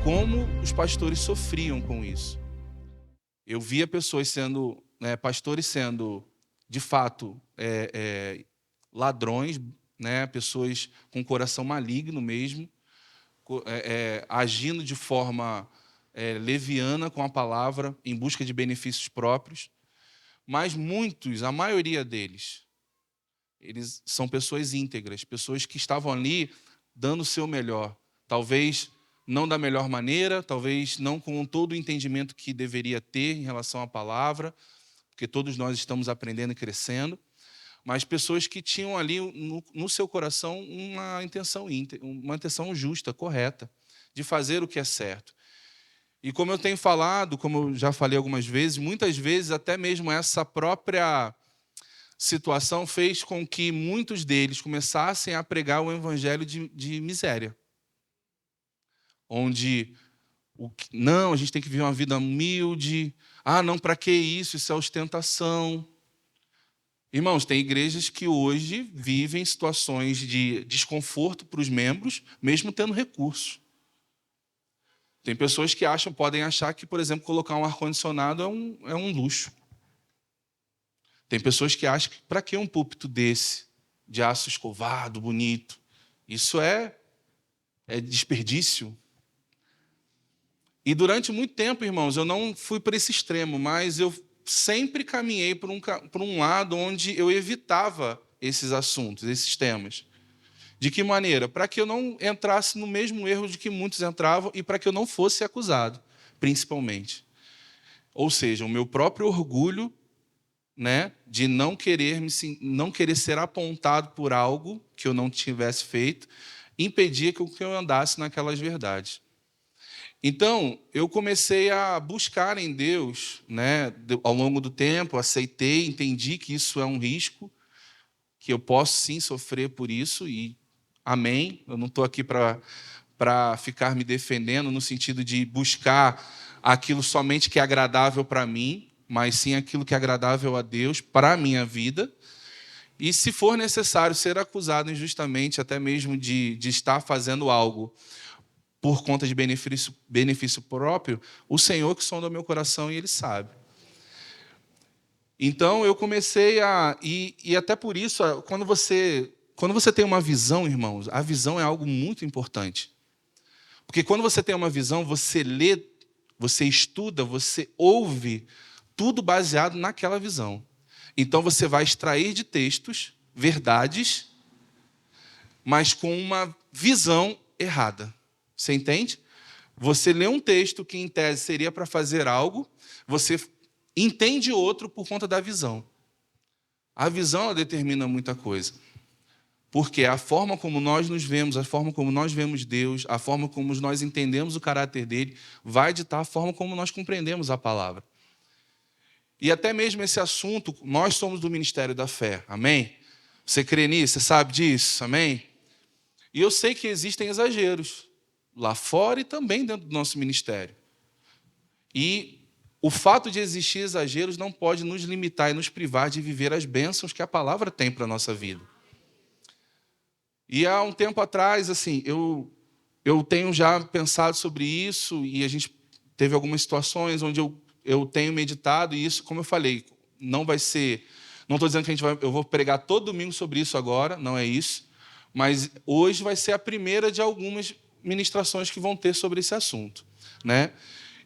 como os pastores sofriam com isso. Eu via pessoas sendo, pastores sendo, de fato, ladrões, pessoas com coração maligno mesmo, agindo de forma leviana com a palavra, em busca de benefícios próprios. Mas muitos, a maioria deles, eles são pessoas íntegras, pessoas que estavam ali dando o seu melhor. Talvez não da melhor maneira, talvez não com todo o entendimento que deveria ter em relação à palavra, porque todos nós estamos aprendendo e crescendo, mas pessoas que tinham ali no seu coração uma intenção justa, correta, de fazer o que é certo. E como eu tenho falado, como eu já falei algumas vezes, muitas vezes até mesmo essa própria situação fez com que muitos deles começassem a pregar o evangelho de miséria. Onde, não, a gente tem que viver uma vida humilde. Ah, não, para que isso? Isso é ostentação. Irmãos, tem igrejas que hoje vivem situações de desconforto para os membros, mesmo tendo recursos. Tem pessoas que podem achar que, por exemplo, colocar um ar-condicionado é um luxo. Tem pessoas que acham que para que um púlpito desse, de aço escovado, bonito? Isso é desperdício. E durante muito tempo, irmãos, eu não fui para esse extremo, mas eu sempre caminhei por um lado onde eu evitava esses assuntos, esses temas. De que maneira? Para que eu não entrasse no mesmo erro de que muitos entravam e para que eu não fosse acusado, principalmente. Ou seja, o meu próprio orgulho, de não querer ser apontado por algo que eu não tivesse feito, impedia que eu andasse naquelas verdades. Então, eu comecei a buscar em Deus, ao longo do tempo, aceitei, entendi que isso é um risco, que eu posso sim sofrer por isso, e amém. Eu não estou aqui para ficar me defendendo no sentido de buscar aquilo somente que é agradável para mim, mas sim aquilo que é agradável a Deus para a minha vida. E se for necessário ser acusado injustamente, até mesmo de estar fazendo algo por conta de benefício próprio, o Senhor que sonda o meu coração e Ele sabe. Então, eu comecei e até por isso, quando você tem uma visão, irmãos, a visão é algo muito importante. Porque quando você tem uma visão, você lê, você estuda, você ouve, tudo baseado naquela visão. Então, você vai extrair de textos verdades, mas com uma visão errada. Você entende? Você lê um texto que, em tese, seria para fazer algo, você entende outro por conta da visão. A visão ela determina muita coisa. Porque a forma como nós nos vemos, a forma como nós vemos Deus, a forma como nós entendemos o caráter dele, vai ditar a forma como nós compreendemos a palavra. E até mesmo esse assunto, nós somos do Ministério da Fé, amém? Você crê nisso? Você sabe disso, amém? E eu sei que existem exageros lá fora e também dentro do nosso ministério. E o fato de existir exageros não pode nos limitar e nos privar de viver as bênçãos que a palavra tem para a nossa vida. E há um tempo atrás, assim, eu tenho já pensado sobre isso e a gente teve algumas situações onde eu tenho meditado e isso, como eu falei, não vai ser... Não estou dizendo que eu vou pregar todo domingo sobre isso agora, não é isso. Mas hoje vai ser a primeira de algumas ministrações que vão ter sobre esse assunto,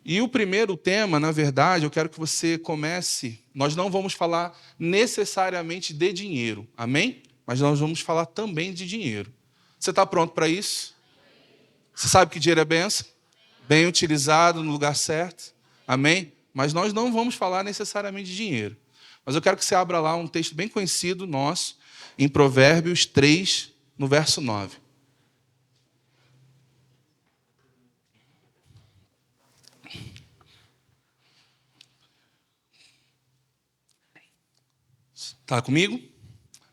E o primeiro tema, na verdade, eu quero que você comece... Nós não vamos falar necessariamente de dinheiro, amém? Mas nós vamos falar também de dinheiro. Você está pronto para isso? Você sabe que dinheiro é bênção? Bem utilizado no lugar certo, amém? Mas nós não vamos falar necessariamente de dinheiro. Mas eu quero que você abra lá um texto bem conhecido nosso, em Provérbios 3, no verso 9. Está comigo?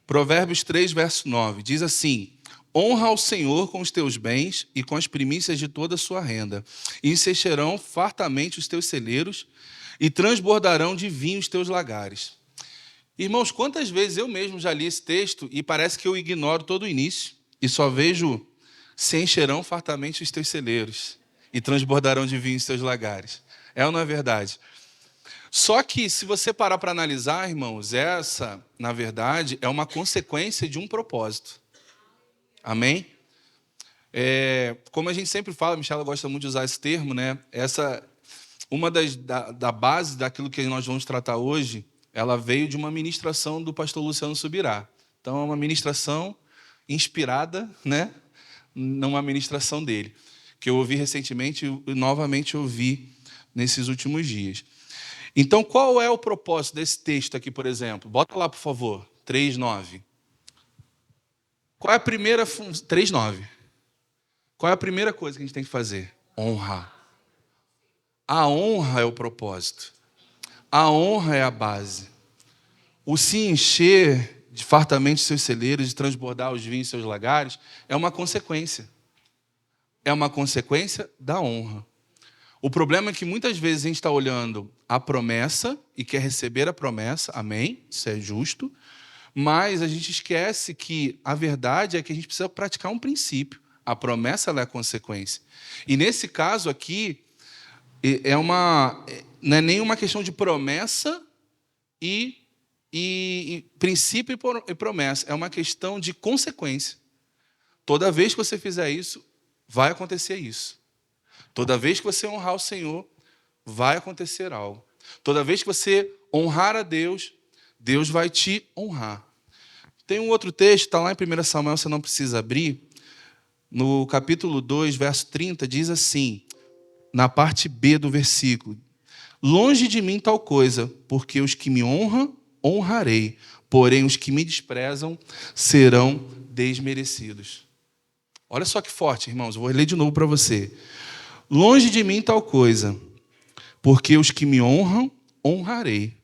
Provérbios 3, verso 9. Diz assim: honra ao Senhor com os teus bens e com as primícias de toda a sua renda. E encherão fartamente os teus celeiros e transbordarão de vinho os teus lagares. Irmãos, quantas vezes eu mesmo já li esse texto e parece que eu ignoro todo o início e só vejo: se encherão fartamente os teus celeiros e transbordarão de vinho em seus lagares. É ou não é verdade? Só que, se você parar para analisar, irmãos, essa, na verdade, é uma consequência de um propósito. Amém? Como a gente sempre fala, a Michela gosta muito de usar esse termo, né? Uma da base daquilo que nós vamos tratar hoje, ela veio de uma ministração do pastor Luciano Subirá. Então, é uma ministração inspirada, né, numa ministração dele, que eu ouvi recentemente e novamente ouvi nesses últimos dias. Então, qual é o propósito desse texto aqui, por exemplo? Bota lá, por favor, 3:9. Qual é a primeira 3:9. Qual é a primeira coisa que a gente tem que fazer? Honrar. A honra é o propósito. A honra é a base. O se encher de fartamente seus celeiros, de transbordar os vinhos em seus lagares, é uma consequência. É uma consequência da honra. O problema é que muitas vezes a gente está olhando a promessa e quer receber a promessa, amém, isso é justo, mas a gente esquece que a verdade é que a gente precisa praticar um princípio. A promessa ela é a consequência. E nesse caso aqui, não é nem uma questão de promessa e princípio e promessa, é uma questão de consequência. Toda vez que você fizer isso, vai acontecer isso. Toda vez que você honrar o Senhor, vai acontecer algo. Toda vez que você honrar a Deus, Deus vai te honrar. Tem um outro texto, está lá em 1 Samuel, você não precisa abrir. No capítulo 2, verso 30, diz assim, na parte B do versículo: longe de mim tal coisa, porque os que me honram, honrarei, porém os que me desprezam serão desmerecidos. Olha só que forte, irmãos, eu vou ler de novo para você. Longe de mim tal coisa, porque os que me honram, honrarei,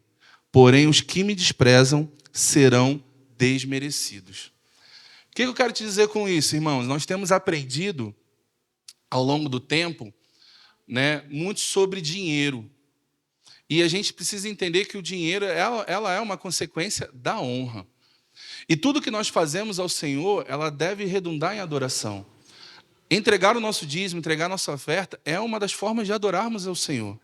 porém os que me desprezam serão desmerecidos. O que eu quero te dizer com isso, irmãos? Nós temos aprendido, ao longo do tempo, né, muito sobre dinheiro. E a gente precisa entender que o dinheiro ela é uma consequência da honra. E tudo que nós fazemos ao Senhor, ela deve redundar em adoração. Entregar o nosso dízimo, entregar a nossa oferta, é uma das formas de adorarmos ao Senhor.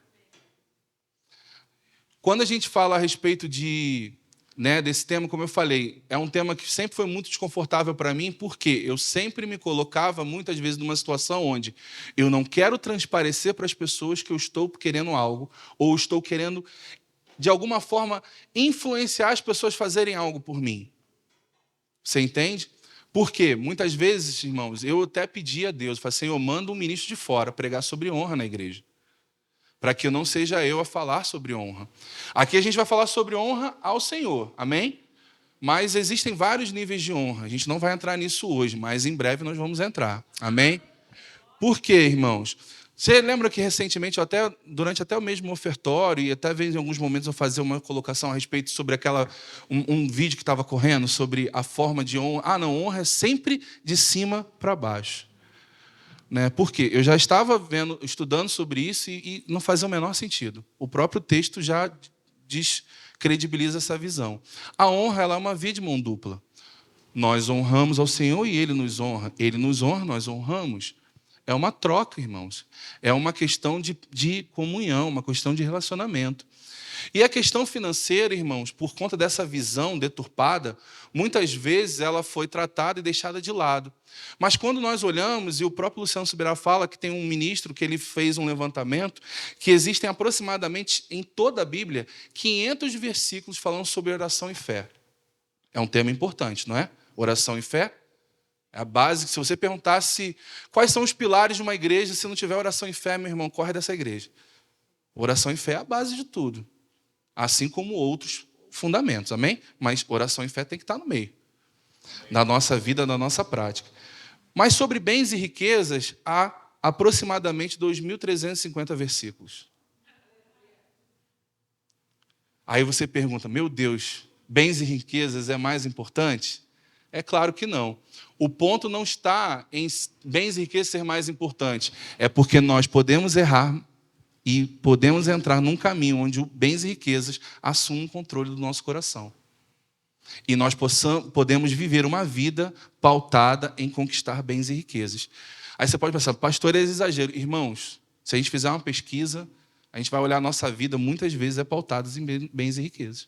Quando a gente fala a respeito desse tema, como eu falei, é um tema que sempre foi muito desconfortável para mim, porque eu sempre me colocava, muitas vezes, numa situação onde eu não quero transparecer para as pessoas que eu estou querendo algo, ou estou querendo, de alguma forma, influenciar as pessoas a fazerem algo por mim. Você entende? Porque, muitas vezes, irmãos, eu até pedi a Deus, falei, Senhor, manda um ministro de fora pregar sobre honra na igreja, para que não seja eu a falar sobre honra. Aqui a gente vai falar sobre honra ao Senhor, amém? Mas existem vários níveis de honra. A gente não vai entrar nisso hoje, mas em breve nós vamos entrar, amém? Por quê, irmãos? Você lembra que recentemente, durante o mesmo ofertório, e até em alguns momentos eu fazia uma colocação a respeito sobre um vídeo que estava correndo, sobre a forma de honra. Ah, não, honra é sempre de cima para baixo. Né? Por quê? Eu já estava estudando sobre isso e não fazia o menor sentido. O próprio texto já descredibiliza essa visão. A honra ela é uma via de mão dupla. Nós honramos ao Senhor e Ele nos honra. Ele nos honra, nós honramos. É uma troca, irmãos. É uma questão de comunhão, uma questão de relacionamento. E a questão financeira, irmãos, por conta dessa visão deturpada, muitas vezes ela foi tratada e deixada de lado. Mas quando nós olhamos, e o próprio Luciano Subirá fala que tem um ministro que ele fez um levantamento, que existem aproximadamente em toda a Bíblia 500 versículos falando sobre oração e fé. É um tema importante, não é? Oração e fé. É a base. Se você perguntasse quais são os pilares de uma igreja, se não tiver oração e fé, meu irmão, corre dessa igreja. Oração e fé é a base de tudo. Assim como outros fundamentos, amém? Mas oração e fé tem que estar no meio da nossa vida, da nossa prática. Mas sobre bens e riquezas, há aproximadamente 2.350 versículos. Aí você pergunta, meu Deus, bens e riquezas é mais importante? É claro que não. O ponto não está em bens e riquezas ser mais importante. É porque nós podemos errar e podemos entrar num caminho onde bens e riquezas assumem o controle do nosso coração. E nós podemos viver uma vida pautada em conquistar bens e riquezas. Aí você pode pensar, pastor, é exagero. Irmãos, se a gente fizer uma pesquisa, a gente vai olhar a nossa vida, muitas vezes é pautada em bens e riquezas.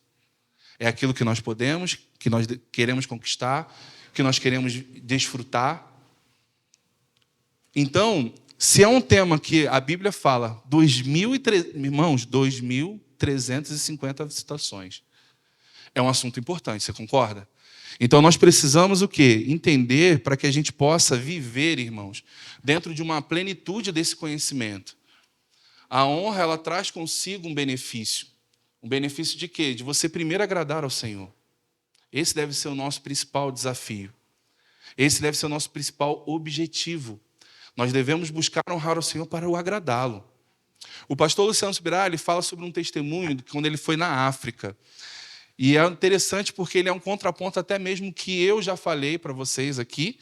É aquilo que nós podemos, que nós queremos conquistar, que nós queremos desfrutar. Então, se é um tema que a Bíblia fala, irmãos, 2.350 citações. É um assunto importante, você concorda? Então, nós precisamos o quê? Entender para que a gente possa viver, irmãos, dentro de uma plenitude desse conhecimento. A honra, ela traz consigo um benefício. Um benefício de quê? De você primeiro agradar ao Senhor. Esse deve ser o nosso principal desafio. Esse deve ser o nosso principal objetivo. Nós devemos buscar honrar o Senhor para o agradá-lo. O pastor Luciano Subirá, ele fala sobre um testemunho de quando ele foi na África. E é interessante porque ele é um contraponto até mesmo que eu já falei para vocês aqui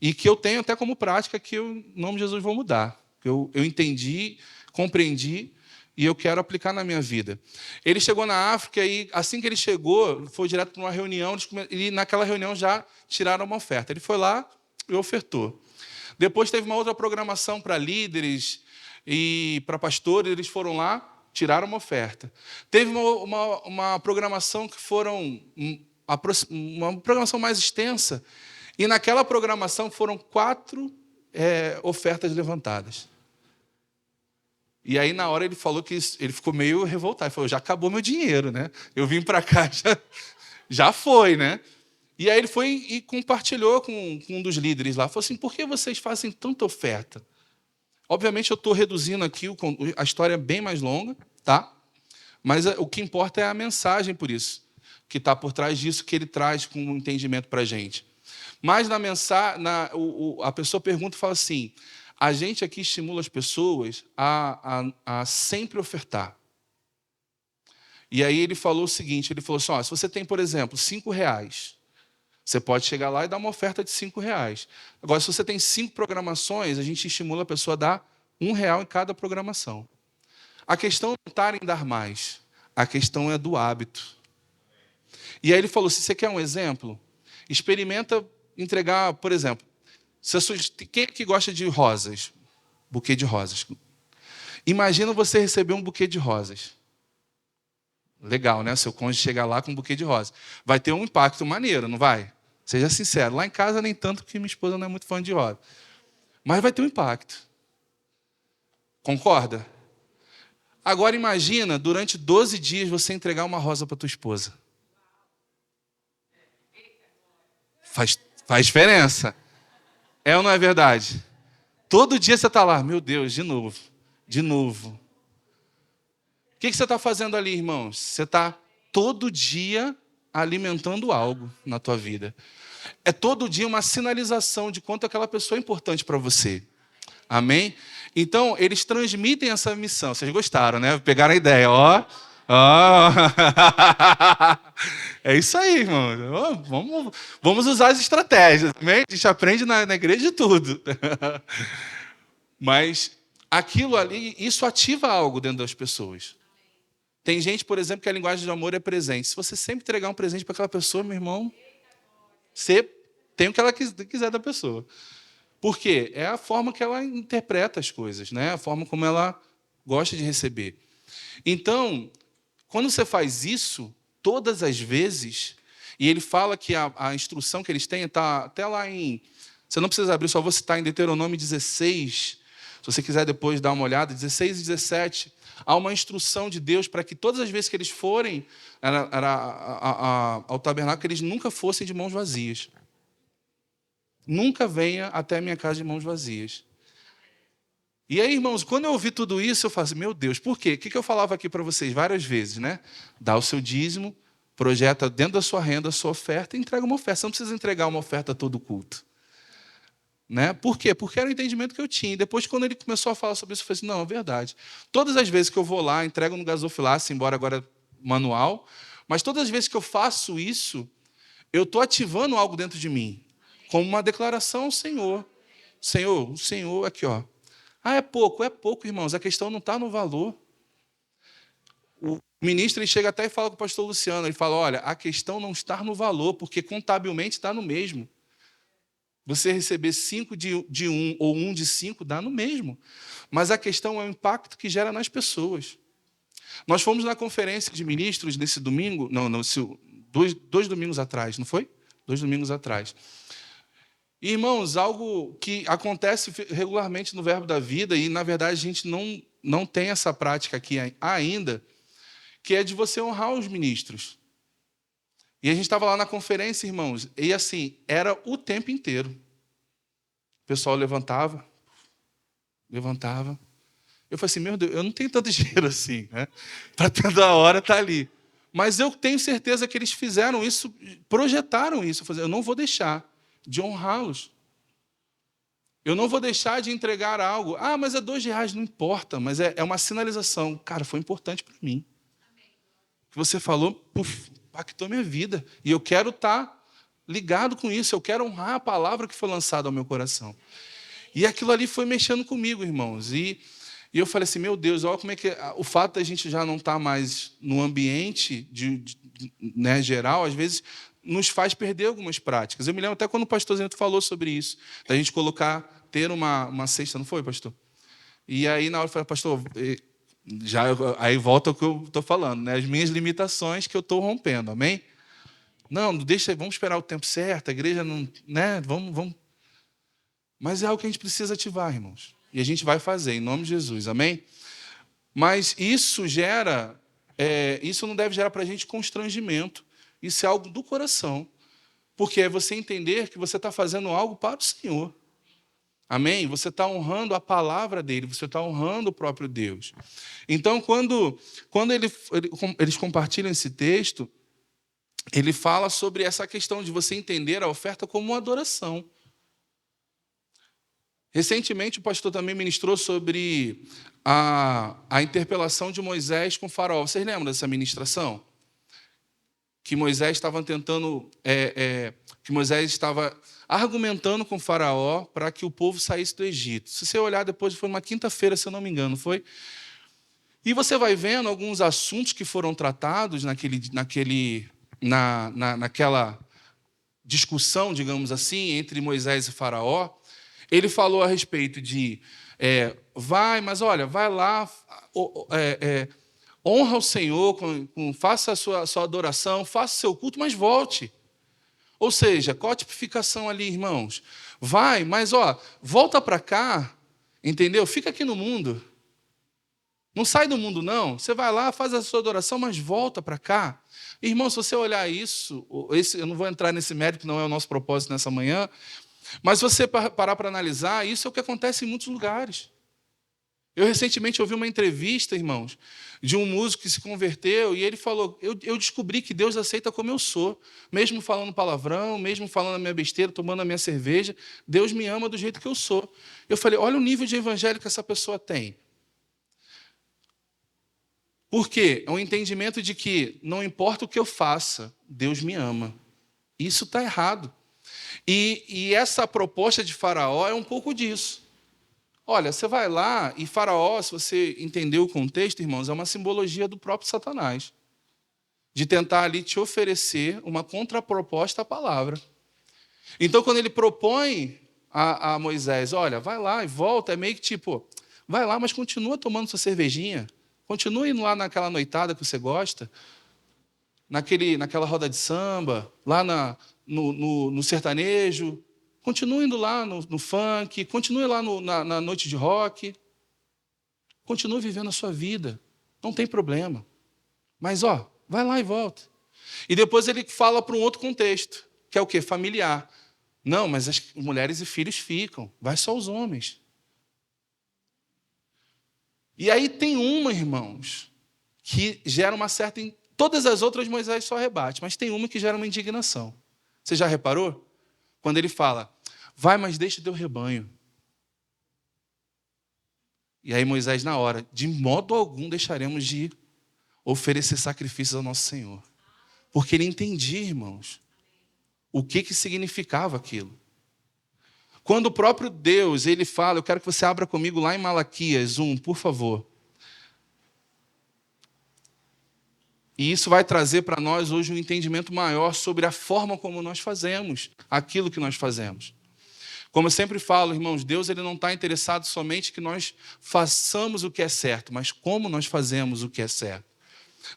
e que eu tenho até como prática que eu, em nome de Jesus, vou mudar. Eu entendi, compreendi e eu quero aplicar na minha vida. Ele chegou na África e assim que ele chegou, foi direto para uma reunião e naquela reunião já tiraram uma oferta. Ele foi lá e ofertou. Depois teve uma outra programação para líderes e para pastores, eles foram lá, tiraram uma oferta. Teve uma programação que foram uma programação mais extensa, e naquela programação foram 4 ofertas levantadas. E aí, na hora, ele falou que ele ficou meio revoltado. Ele falou, já acabou meu dinheiro, né? Eu vim para cá, já foi, né? E aí ele foi e compartilhou com um dos líderes lá. Falou assim, por que vocês fazem tanta oferta? Obviamente, eu estou reduzindo aqui, a história é bem mais longa, tá? Mas o que importa é a mensagem, por isso, que está por trás disso, que ele traz com um entendimento para a gente. Mas na mensagem, a pessoa pergunta e fala assim, a gente aqui estimula as pessoas a sempre ofertar. E aí ele falou o seguinte, ele falou assim, ó, se você tem, por exemplo, R$5, você pode chegar lá e dar uma oferta de R$5. Agora, se você tem 5 programações, a gente estimula a pessoa a dar R$1 em cada programação. A questão não está em dar mais. A questão é do hábito. E aí ele falou, se você quer um exemplo, experimenta entregar, por exemplo, quem é que gosta de rosas? Buquê de rosas. Imagina você receber um buquê de rosas. Legal, né? Seu cônjuge chegar lá com um buquê de rosas. Vai ter um impacto maneiro, não vai? Seja sincero. Lá em casa, nem tanto, porque minha esposa não é muito fã de rosa. Mas vai ter um impacto. Concorda? Agora imagina, durante 12 dias, você entregar uma rosa para tua esposa. Faz diferença. É ou não é verdade? Todo dia você está lá, meu Deus, de novo. De novo. O que você está fazendo ali, irmãos? Você está todo dia alimentando algo na tua vida. É todo dia uma sinalização de quanto aquela pessoa é importante para você. Amém? Então, eles transmitem essa missão. Vocês gostaram, né? Pegaram a ideia, ó. Ó. É isso aí, irmão. Vamos usar as estratégias. Amém? A gente aprende na igreja de tudo. Mas aquilo ali, isso ativa algo dentro das pessoas. Tem gente, por exemplo, que a linguagem de amor é presente. Se você sempre entregar um presente para aquela pessoa, meu irmão, você tem o que ela quiser da pessoa. Por quê? É a forma que ela interpreta as coisas, né? A forma como ela gosta de receber. Então, quando você faz isso, todas as vezes, e ele fala que a instrução que eles têm está até lá em... Você não precisa abrir, só vou citar em Deuteronômio 16, se você quiser depois dar uma olhada, 16 e 17, há uma instrução de Deus para que todas as vezes que eles forem ao tabernáculo, eles nunca fossem de mãos vazias. Nunca venha até a minha casa de mãos vazias. E aí, irmãos, quando eu ouvi tudo isso, eu falei assim, meu Deus, por quê? O que eu falava aqui para vocês várias vezes, né? Dá o seu dízimo, projeta dentro da sua renda a sua oferta e entrega uma oferta. Você não precisa entregar uma oferta a todo culto. Né? Por quê? Porque era o entendimento que eu tinha. E depois, quando ele começou a falar sobre isso, eu falei assim, não, é verdade. Todas as vezes que eu vou lá, entrego no gasofilácio, embora agora manual, mas todas as vezes que eu faço isso, eu estou ativando algo dentro de mim, como uma declaração ao Senhor. Senhor, o Senhor, aqui, ó. Ah, é pouco, irmãos. A questão não está no valor. O ministro ele chega até e fala com o pastor Luciano, ele fala, olha, a questão não está no valor, porque contabilmente está no mesmo. Você receber 5 de um ou 1 de 5 dá no mesmo. Mas a questão é o impacto que gera nas pessoas. Nós fomos na conferência de ministros nesse domingo, dois domingos atrás, não foi? 2 domingos atrás. E, irmãos, algo que acontece regularmente no Verbo da Vida, e, na verdade, a gente não tem essa prática aqui ainda, que é de você honrar os ministros. E a gente estava lá na conferência, irmãos, e assim, era o tempo inteiro. O pessoal levantava. Eu falei assim, meu Deus, eu não tenho tanto dinheiro assim, né? Para toda hora estar ali. Mas eu tenho certeza que eles fizeram isso, projetaram isso. Eu não vou deixar de honrá-los. Eu não vou deixar de entregar algo. Ah, mas é R$2, não importa, mas é uma sinalização. Cara, foi importante para mim. O que você falou, impactou minha vida. E eu quero estar ligado com isso. Eu quero honrar a palavra que foi lançada ao meu coração. E aquilo ali foi mexendo comigo, irmãos. E eu falei assim, meu Deus, olha como é que o fato da gente já não estar mais no ambiente né, geral, às vezes nos faz perder algumas práticas. Eu me lembro até quando o pastor Zento falou sobre isso, da gente ter uma cesta, não foi, pastor? E aí, na hora, eu falei, pastor, aí volta o que eu estou falando, né? As minhas limitações que eu estou rompendo, amém? Não, deixa, vamos esperar o tempo certo, a igreja não, né? Vamos. Mas é algo que a gente precisa ativar, irmãos. E a gente vai fazer, em nome de Jesus, amém? Mas isso isso não deve gerar para a gente constrangimento. Isso é algo do coração. Porque é você entender que você está fazendo algo para o Senhor. Amém? Você está honrando a palavra dele, você está honrando o próprio Deus. Então, quando eles compartilham esse texto, ele fala sobre essa questão de você entender a oferta como uma adoração. Recentemente, o pastor também ministrou sobre a interpelação de Moisés com Faraó. Vocês lembram dessa ministração? Que Moisés estava que Moisés estava argumentando com Faraó para que o povo saísse do Egito. Se você olhar depois, foi uma quinta-feira, se eu não me engano, foi? E você vai vendo alguns assuntos que foram tratados naquela discussão, digamos assim, entre Moisés e Faraó. Ele falou a respeito de mas olha, vai lá, honra o Senhor, faça a sua adoração, faça o seu culto, mas volte. Ou seja, qual a tipificação ali, irmãos? Vai, mas volta para cá, entendeu? Fica aqui no mundo. Não sai do mundo, não. Você vai lá, faz a sua adoração, mas volta para cá. Irmão, se você olhar isso, eu não vou entrar nesse mérito, não é o nosso propósito nessa manhã, mas se você parar para analisar, isso é o que acontece em muitos lugares. Eu recentemente ouvi uma entrevista, irmãos, de um músico que se converteu e ele falou, eu descobri que Deus aceita como eu sou, mesmo falando palavrão, mesmo falando a minha besteira, tomando a minha cerveja, Deus me ama do jeito que eu sou. Eu falei, olha o nível de evangelho que essa pessoa tem. Por quê? É um entendimento de que não importa o que eu faça, Deus me ama. Isso está errado. E essa proposta de Faraó é um pouco disso. Olha, você vai lá e Faraó, se você entender o contexto, irmãos, é uma simbologia do próprio Satanás. De tentar ali te oferecer uma contraproposta à palavra. Então, quando ele propõe a Moisés, olha, vai lá e volta, é meio que tipo, vai lá, mas continua tomando sua cervejinha, continua indo lá naquela noitada que você gosta, naquela roda de samba, lá no sertanejo, continue indo lá no funk, continue lá na noite de rock, continue vivendo a sua vida, não tem problema. Mas, vai lá e volta. E depois ele fala para um outro contexto, que é o quê? Familiar. Não, mas as mulheres e filhos ficam, vai só os homens. E aí tem irmãos, que gera uma certa... Todas as outras Moisés só rebate, mas tem uma que gera uma indignação. Você já reparou? Quando ele fala, vai, mas deixa o teu rebanho. E aí Moisés, na hora, de modo algum deixaremos de oferecer sacrifícios ao nosso Senhor. Porque ele entendia, irmãos, o que significava aquilo. Quando o próprio Deus, ele fala, eu quero que você abra comigo lá em Malaquias 1, por favor. E isso vai trazer para nós hoje um entendimento maior sobre a forma como nós fazemos aquilo que nós fazemos. Como eu sempre falo, irmãos, Deus ele não está interessado somente que nós façamos o que é certo, mas como nós fazemos o que é certo.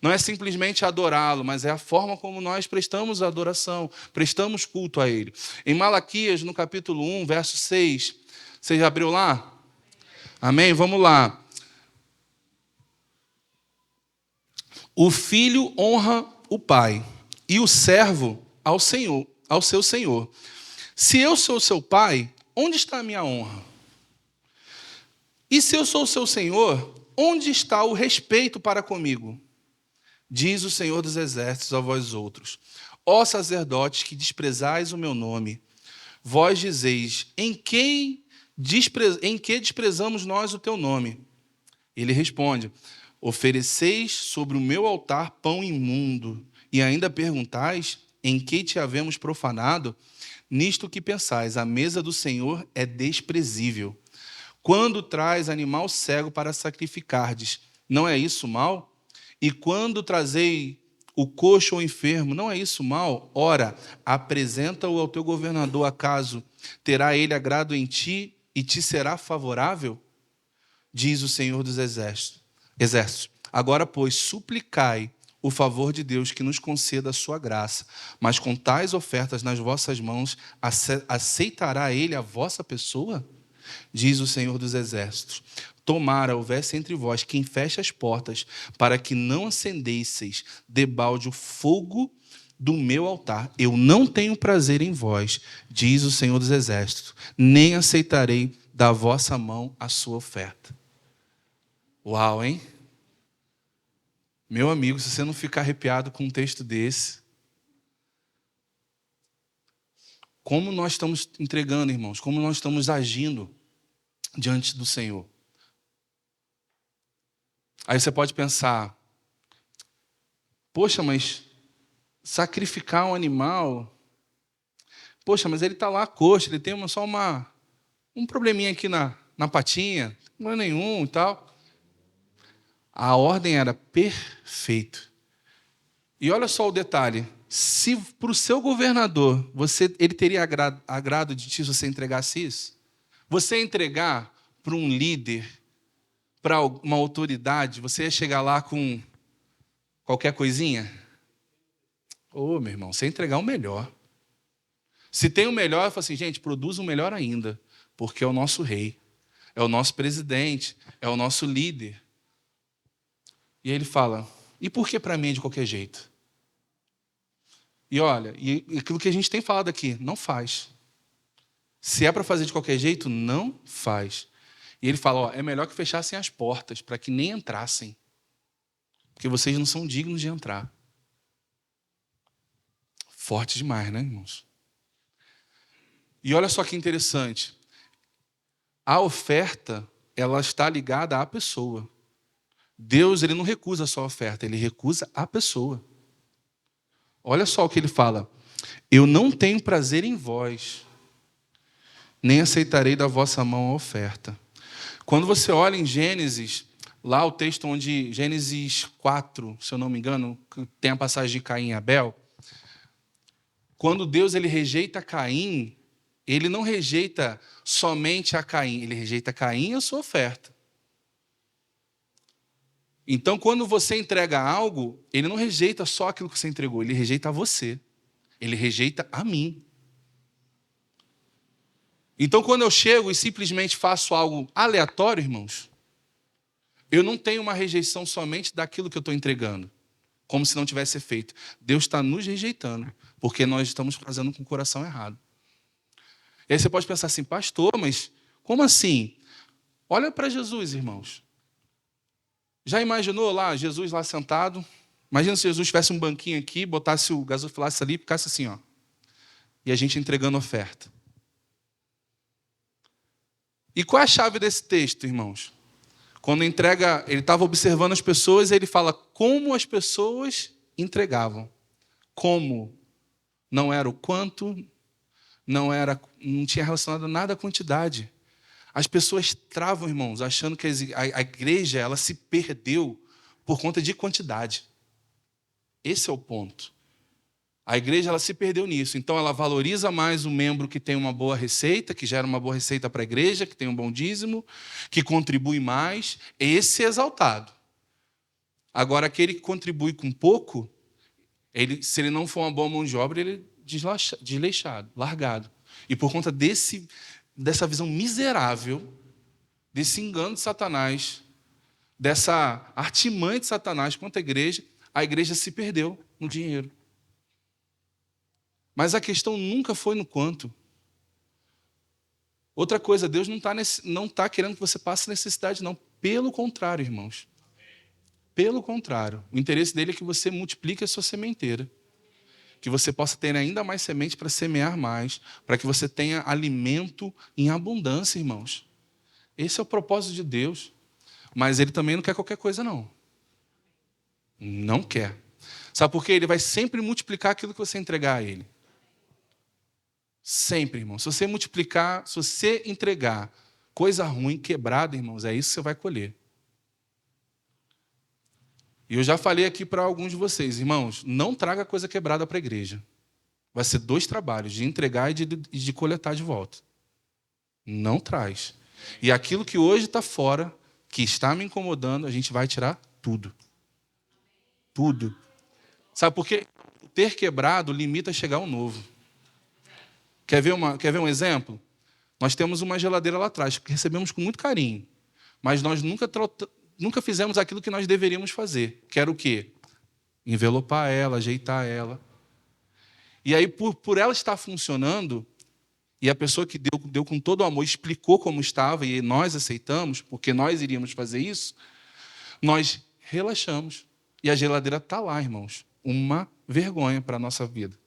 Não é simplesmente adorá-lo, mas é a forma como nós prestamos adoração, prestamos culto a Ele. Em Malaquias, no capítulo 1, verso 6, você já abriu lá? Amém? Vamos lá. O filho honra o pai, e o servo ao Senhor, ao seu senhor. Se eu sou seu pai, onde está a minha honra? E se eu sou seu senhor, onde está o respeito para comigo? Diz o Senhor dos Exércitos a vós outros: ó sacerdotes que desprezais o meu nome, vós dizeis: em que desprezamos nós o teu nome? Ele responde: ofereceis sobre o meu altar pão imundo, e ainda perguntais: em que te havemos profanado? Nisto que pensais, a mesa do Senhor é desprezível. Quando traz animal cego para sacrificardes, não é isso mal? E quando trazei o coxo ou enfermo, não é isso mal? Ora, apresenta-o ao teu governador, acaso terá ele agrado em ti e te será favorável? Diz o Senhor dos Exércitos. Agora, pois, suplicai o favor de Deus que nos conceda a sua graça, mas com tais ofertas nas vossas mãos, aceitará ele a vossa pessoa? Diz o Senhor dos Exércitos: tomara houvesse entre vós quem feche as portas, para que não acendesseis debalde o fogo do meu altar. Eu não tenho prazer em vós, diz o Senhor dos Exércitos, nem aceitarei da vossa mão a sua oferta. Uau, hein? Meu amigo, se você não ficar arrepiado com um texto desse, como nós estamos entregando, irmãos, como nós estamos agindo diante do Senhor. Aí você pode pensar: poxa, mas sacrificar um animal, poxa, mas ele está lá coxo, ele tem só um probleminha aqui na patinha, não é nenhum e tal. A ordem era perfeita. E olha só o detalhe: se para o seu governador, ele teria agrado de ti se você entregasse isso? Você entregar para um líder, para uma autoridade, você ia chegar lá com qualquer coisinha? Ô, meu irmão, você ia entregar o melhor. Se tem o melhor, eu falo assim: gente, produza o melhor ainda, porque é o nosso rei, é o nosso presidente, é o nosso líder. E aí ele fala: e por que para mim é de qualquer jeito? E olha, e aquilo que a gente tem falado aqui, não faz. Se é para fazer de qualquer jeito, não faz. E ele fala: ó, é melhor que fechassem as portas, para que nem entrassem, porque vocês não são dignos de entrar. Forte demais, né, irmãos? E olha só que interessante. A oferta, ela está ligada à pessoa. Deus, ele não recusa a sua oferta, ele recusa a pessoa. Olha só o que ele fala: eu não tenho prazer em vós, nem aceitarei da vossa mão a oferta. Quando você olha em Gênesis, lá o texto onde, Gênesis 4, se eu não me engano, tem a passagem de Caim e Abel, quando Deus ele rejeita Caim, ele não rejeita somente a Caim, ele rejeita Caim e a sua oferta. Então, quando você entrega algo, ele não rejeita só aquilo que você entregou, ele rejeita a você. Ele rejeita a mim. Então, quando eu chego e simplesmente faço algo aleatório, irmãos, eu não tenho uma rejeição somente daquilo que eu estou entregando, como se não tivesse feito. Deus está nos rejeitando, porque nós estamos fazendo com o coração errado. E aí você pode pensar assim: pastor, mas como assim? Olha para Jesus, irmãos. Já imaginou lá, Jesus lá sentado? Imagina se Jesus tivesse um banquinho aqui, botasse o gasofilaço ali e ficasse assim, ó. E a gente entregando oferta. E qual é a chave desse texto, irmãos? Quando entrega, ele estava observando as pessoas, ele fala como as pessoas entregavam. Como? Não era o quanto, não tinha relacionado nada à quantidade. As pessoas travam, irmãos, achando que a igreja ela se perdeu por conta de quantidade. Esse é o ponto. A igreja ela se perdeu nisso. Então, ela valoriza mais o membro que tem uma boa receita, que gera uma boa receita para a igreja, que tem um bom dízimo, que contribui mais. Esse é exaltado. Agora, aquele que contribui com pouco, se ele não for uma boa mão de obra, ele é desleixado, largado. E por conta dessa visão miserável, desse engano de Satanás, dessa artimanha de Satanás contra a igreja se perdeu no dinheiro. Mas a questão nunca foi no quanto. Outra coisa, Deus não está querendo que você passe necessidade, não. Pelo contrário, irmãos. Pelo contrário. O interesse dele é que você multiplique a sua sementeira. Que você possa ter ainda mais semente para semear mais. Para que você tenha alimento em abundância, irmãos. Esse é o propósito de Deus. Mas ele também não quer qualquer coisa, não. Não quer. Sabe por quê? Ele vai sempre multiplicar aquilo que você entregar a ele. Sempre, irmão. Se você multiplicar, se você entregar coisa ruim, quebrada, irmãos, é isso que você vai colher. E eu já falei aqui para alguns de vocês, irmãos, não traga coisa quebrada para a igreja. Vai ser 2 trabalhos, de entregar e de coletar de volta. Não traz. E aquilo que hoje está fora, que está me incomodando, a gente vai tirar tudo. Tudo. Sabe por quê? Ter quebrado limita a chegar ao novo. Quer ver um exemplo? Nós temos uma geladeira lá atrás, que recebemos com muito carinho. Mas nós nunca fizemos aquilo que nós deveríamos fazer. Que era o quê? Envelopar ela, ajeitar ela. E aí, por ela estar funcionando, e a pessoa que deu com todo o amor, explicou como estava, e nós aceitamos, porque nós iríamos fazer isso, nós relaxamos. E a geladeira está lá, irmãos. Uma vergonha para a nossa vida.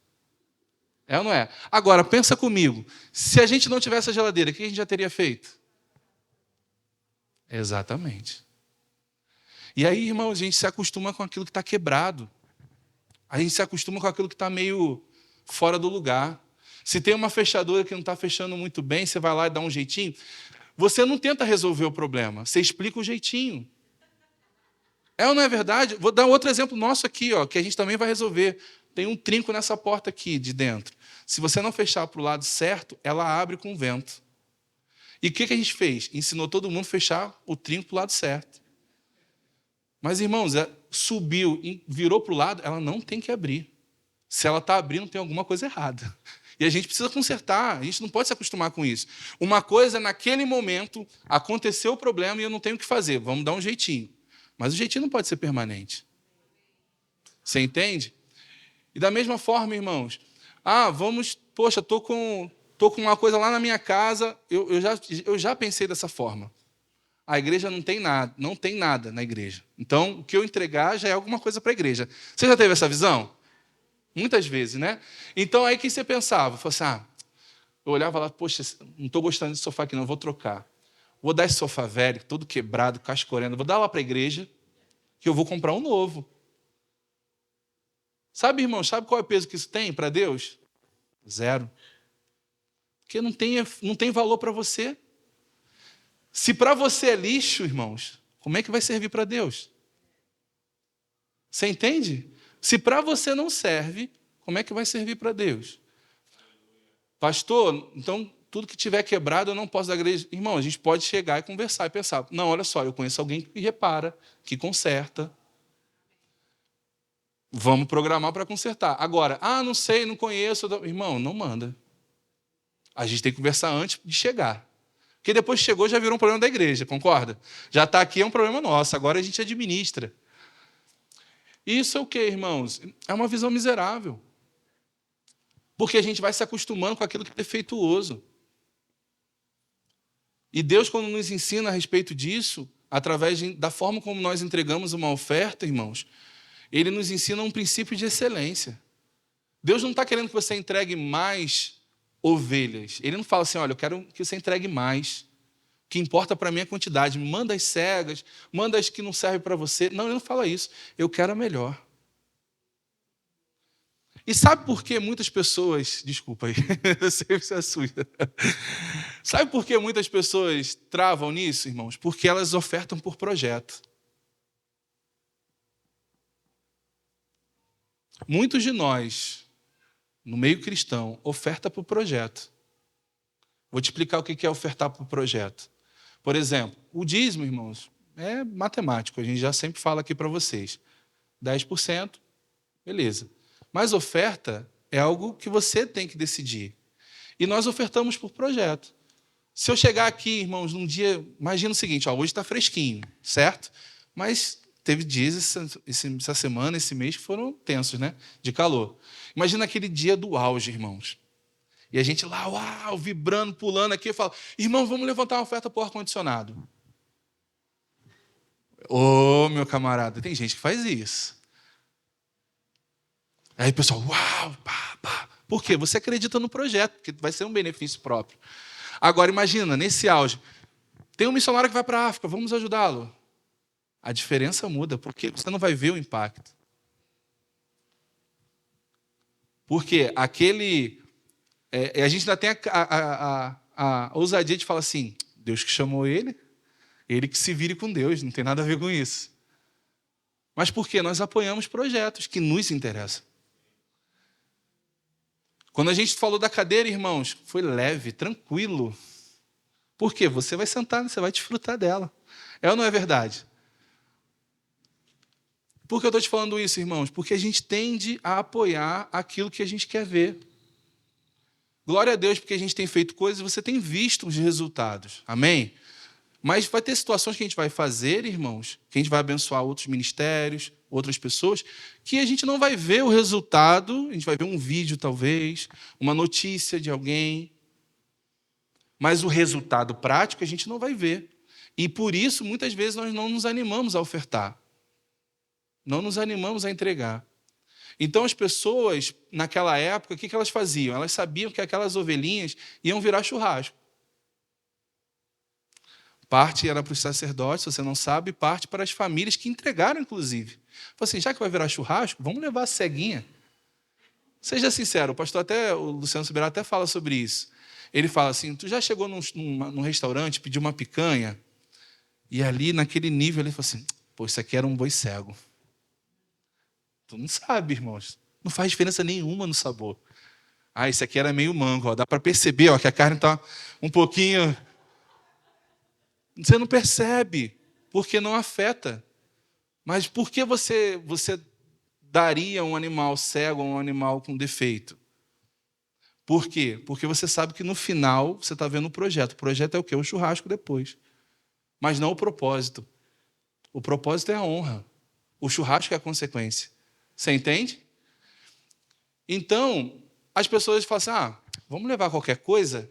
É ou não é? Agora, pensa comigo. Se a gente não tivesse a geladeira, o que a gente já teria feito? Exatamente. E aí, irmão, a gente se acostuma com aquilo que está quebrado. A gente se acostuma com aquilo que está meio fora do lugar. Se tem uma fechadura que não está fechando muito bem, você vai lá e dá um jeitinho. Você não tenta resolver o problema, você explica o jeitinho. É ou não é verdade? Vou dar outro exemplo nosso aqui, ó, que a gente também vai resolver. Tem um trinco nessa porta aqui de dentro. Se você não fechar para o lado certo, ela abre com o vento. E o que a gente fez? Ensinou todo mundo a fechar o trinco para o lado certo. Mas, irmãos, subiu e virou para o lado, ela não tem que abrir. Se ela está abrindo, tem alguma coisa errada. E a gente precisa consertar, a gente não pode se acostumar com isso. Uma coisa, naquele momento, aconteceu o problema e eu não tenho o que fazer, vamos dar um jeitinho. Mas o jeitinho não pode ser permanente. Você entende? E da mesma forma, irmãos, poxa, estou com uma coisa lá na minha casa, eu já pensei dessa forma. A igreja não tem nada na igreja. Então, o que eu entregar já é alguma coisa para a igreja. Você já teve essa visão? Muitas vezes, né? Então, aí o que você pensava? Eu falava assim, eu olhava lá, poxa, não estou gostando desse sofá aqui não, vou trocar. Vou dar esse sofá velho, todo quebrado, cascorendo, vou dar lá para a igreja, que eu vou comprar um novo. Sabe, irmão, sabe qual é o peso que isso tem para Deus? 0. Porque não tem valor para você. Se para você é lixo, irmãos, como é que vai servir para Deus? Você entende? Se para você não serve, como é que vai servir para Deus? Pastor, então tudo que tiver quebrado eu não posso dar igreja. Irmão, a gente pode chegar e conversar e pensar, não, olha só, eu conheço alguém que repara, que conserta. Vamos programar para consertar. Agora, não sei, não conheço. Irmão, não manda. A gente tem que conversar antes de chegar. Porque depois que chegou, já virou um problema da igreja, concorda? Já está aqui, é um problema nosso, agora a gente administra. Isso é o quê, irmãos? É uma visão miserável. Porque a gente vai se acostumando com aquilo que é defeituoso. E Deus, quando nos ensina a respeito disso, através da forma como nós entregamos uma oferta, irmãos, Ele nos ensina um princípio de excelência. Deus não está querendo que você entregue mais ovelhas. Ele não fala assim, olha, eu quero que você entregue mais. O que importa para mim é a quantidade. Manda as cegas, manda as que não servem para você. Não, ele não fala isso. Eu quero a melhor. E sabe por que muitas pessoas... Desculpa aí, eu sei que você assusta. Sabe por que muitas pessoas travam nisso, irmãos? Porque elas ofertam por projeto. Muitos de nós no meio cristão, oferta para o projeto. Vou te explicar o que é ofertar para o projeto. Por exemplo, o dízimo, irmãos, é matemático, a gente já sempre fala aqui para vocês. 10%, beleza. Mas oferta é algo que você tem que decidir. E nós ofertamos por projeto. Se eu chegar aqui, irmãos, num dia, imagina o seguinte, hoje está fresquinho, certo? Mas teve dias essa semana, esse mês, que foram tensos, né? De calor. Imagina aquele dia do auge, irmãos. E a gente lá, uau, vibrando, pulando aqui, eu falo, irmão, vamos levantar uma oferta para o ar-condicionado. Ô, meu camarada, tem gente que faz isso. Aí o pessoal, uau, pá, pá. Por quê? Você acredita no projeto, porque vai ser um benefício próprio. Agora, imagina, nesse auge, tem um missionário que vai para a África, vamos ajudá-lo. A diferença muda, porque você não vai ver o impacto. Porque aquele... a gente ainda tem a ousadia de falar assim, Deus que chamou ele que se vire com Deus, não tem nada a ver com isso. Mas por quê? Nós apoiamos projetos que nos interessam. Quando a gente falou da cadeira, irmãos, foi leve, tranquilo. Por quê? Você vai sentar, você vai desfrutar dela. É ou não é verdade? Por que eu estou te falando isso, irmãos? Porque a gente tende a apoiar aquilo que a gente quer ver. Glória a Deus, porque a gente tem feito coisas e você tem visto os resultados. Amém? Mas vai ter situações que a gente vai fazer, irmãos, que a gente vai abençoar outros ministérios, outras pessoas, que a gente não vai ver o resultado, a gente vai ver um vídeo, talvez, uma notícia de alguém, mas o resultado prático a gente não vai ver. E por isso, muitas vezes, nós não nos animamos a ofertar. Não nos animamos a entregar. Então, as pessoas, naquela época, o que elas faziam? Elas sabiam que aquelas ovelhinhas iam virar churrasco. Parte era para os sacerdotes, se você não sabe, parte para as famílias que entregaram, inclusive. Falei assim, já que vai virar churrasco, vamos levar a ceguinha. Seja sincero, o Luciano Subirá até fala sobre isso. Ele fala assim, tu já chegou num restaurante, pediu uma picanha, e ali, naquele nível, ele falou assim, pô, isso aqui era um boi cego. Tu não sabe, irmãos. Não faz diferença nenhuma no sabor. Ah, esse aqui era meio mango, ó. Dá para perceber ó, que a carne está um pouquinho... Você não percebe, porque não afeta. Mas por que você daria um animal cego a um animal com defeito? Por quê? Porque você sabe que no final você está vendo o projeto. O projeto é o quê? O churrasco depois. Mas não o propósito. O propósito é a honra. O churrasco é a consequência. Você entende? Então, as pessoas falam assim, vamos levar qualquer coisa,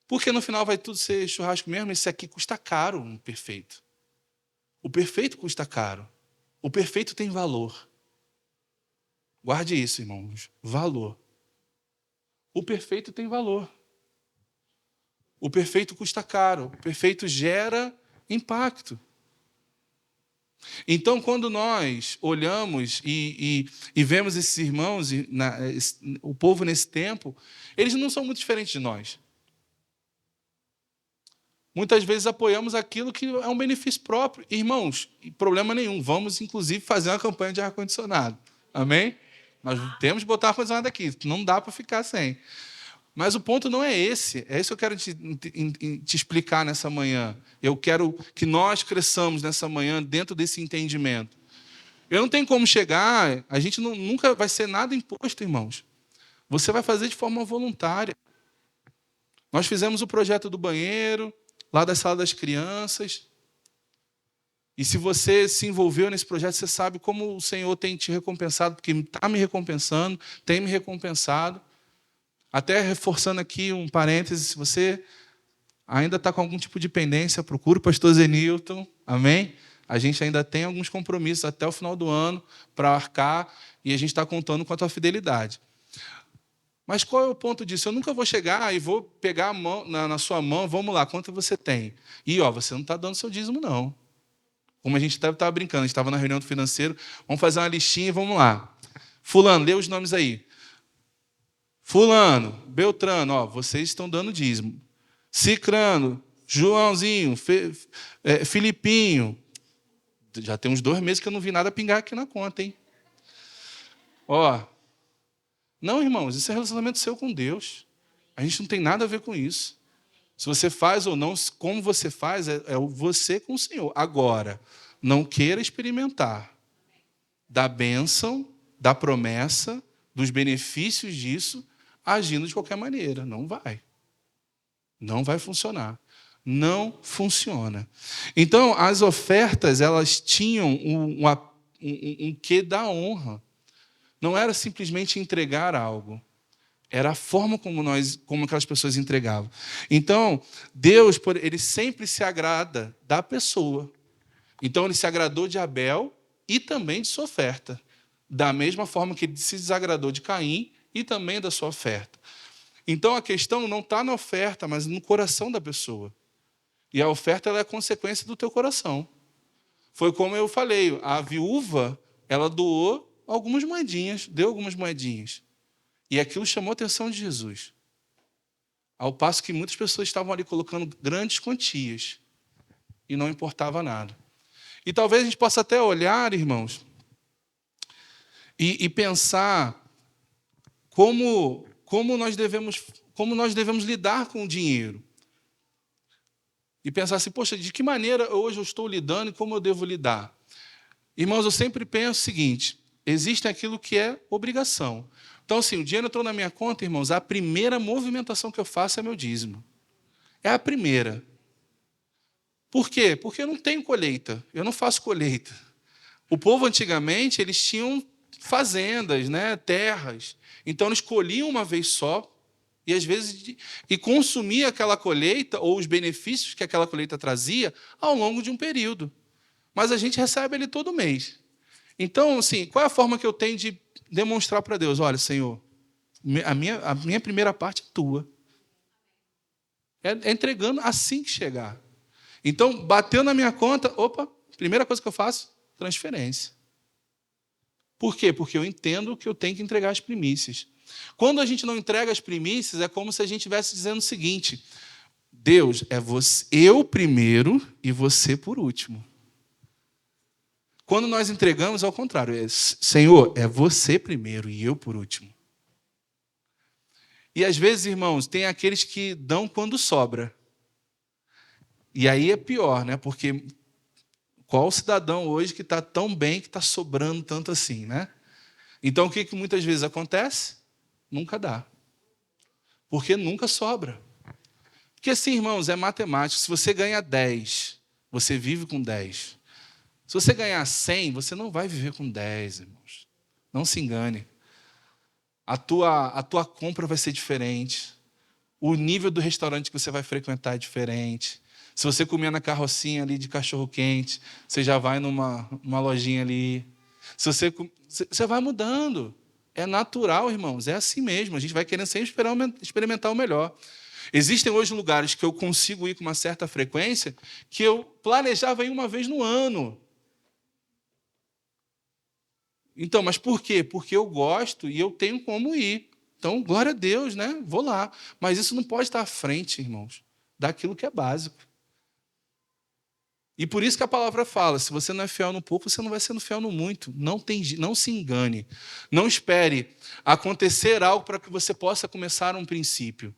porque no final vai tudo ser churrasco mesmo, esse aqui custa caro, um perfeito. O perfeito custa caro. O perfeito tem valor. Guarde isso, irmãos. Valor. O perfeito tem valor. O perfeito custa caro. O perfeito gera impacto. Então, quando nós olhamos e vemos esses irmãos, o povo nesse tempo, eles não são muito diferentes de nós. Muitas vezes apoiamos aquilo que é um benefício próprio. Irmãos, problema nenhum. Vamos, inclusive, fazer uma campanha de ar-condicionado. Amém? Nós temos que botar ar-condicionado aqui. Não dá para ficar sem. Mas o ponto não é esse. É isso que eu quero te explicar nessa manhã. Eu quero que nós cresçamos nessa manhã dentro desse entendimento. Eu não tenho como chegar... A gente nunca vai ser nada imposto, irmãos. Você vai fazer de forma voluntária. Nós fizemos o projeto do banheiro... lá da sala das crianças. E se você se envolveu nesse projeto, você sabe como o Senhor tem te recompensado, porque está me recompensando, tem me recompensado. Até reforçando aqui um parêntese, se você ainda está com algum tipo de pendência, procure o pastor Zenilton, amém? A gente ainda tem alguns compromissos até o final do ano para arcar e a gente está contando com a tua fidelidade. Mas qual é o ponto disso? Eu nunca vou chegar e vou pegar a mão, na sua mão, vamos lá, quanto você tem? E você não está dando seu dízimo, não. Como a gente estava brincando, a gente estava na reunião do financeiro, vamos fazer uma listinha e vamos lá. Fulano, lê os nomes aí. Fulano, Beltrano, vocês estão dando dízimo. Cicrano, Joãozinho, Filipinho. Já tem uns 2 meses que eu não vi nada pingar aqui na conta, hein? Não, irmãos, isso é relacionamento seu com Deus. A gente não tem nada a ver com isso. Se você faz ou não, como você faz, é você com o Senhor. Agora, não queira experimentar da bênção, da promessa, dos benefícios disso, agindo de qualquer maneira. Não vai. Não vai funcionar. Não funciona. Então, as ofertas, elas tinham um quê da honra. Não era simplesmente entregar algo. Era a forma como aquelas pessoas entregavam. Então, Deus, ele sempre se agrada da pessoa. Então, ele se agradou de Abel e também de sua oferta. Da mesma forma que ele se desagradou de Caim e também da sua oferta. Então, a questão não está na oferta, mas no coração da pessoa. E a oferta ela é a consequência do teu coração. Foi como eu falei, a viúva, ela doou algumas moedinhas, deu algumas moedinhas. E aquilo chamou a atenção de Jesus. Ao passo que muitas pessoas estavam ali colocando grandes quantias e não importava nada. E talvez a gente possa até olhar, irmãos, e pensar como nós devemos lidar com o dinheiro. E pensar assim, poxa, de que maneira hoje eu estou lidando e como eu devo lidar? Irmãos, eu sempre penso o seguinte, existe aquilo que é obrigação. Então, assim, o dinheiro entrou na minha conta, irmãos, a primeira movimentação que eu faço é meu dízimo. É a primeira. Por quê? Porque eu não tenho colheita, eu não faço colheita. O povo, antigamente, eles tinham fazendas, né, terras. Então, eles colhiam uma vez só e, às vezes, consumia aquela colheita ou os benefícios que aquela colheita trazia ao longo de um período. Mas a gente recebe ele todo mês. Então, assim, qual é a forma que eu tenho de demonstrar para Deus? Olha, Senhor, a minha primeira parte é tua. É entregando assim que chegar. Então, bateu na minha conta, opa, primeira coisa que eu faço, transferência. Por quê? Porque eu entendo que eu tenho que entregar as primícias. Quando a gente não entrega as primícias, é como se a gente estivesse dizendo o seguinte, Deus, é você, eu primeiro e você por último. Quando nós entregamos, ao contrário. Senhor, é você primeiro e eu por último. E às vezes, irmãos, tem aqueles que dão quando sobra. E aí é pior, né? Porque qual cidadão hoje que está tão bem que está sobrando tanto assim, né? Então, o que muitas vezes acontece? Nunca dá. Porque nunca sobra. Porque assim, irmãos, é matemática. Se você ganha 10, você vive com 10. Se você ganhar 100, você não vai viver com 10, irmãos. Não se engane. A tua compra vai ser diferente. O nível do restaurante que você vai frequentar é diferente. Se você comer na carrocinha ali de cachorro-quente, você já vai numa lojinha ali. Você vai mudando. É natural, irmãos. É assim mesmo. A gente vai querendo sempre experimentar o melhor. Existem hoje lugares que eu consigo ir com uma certa frequência que eu planejava ir uma vez no ano. Então, mas por quê? Porque eu gosto e eu tenho como ir. Então, glória a Deus, né? Vou lá. Mas isso não pode estar à frente, irmãos, daquilo que é básico. E por isso que a palavra fala, se você não é fiel no pouco, você não vai sendo fiel no muito. Não se engane. Não espere acontecer algo para que você possa começar um princípio.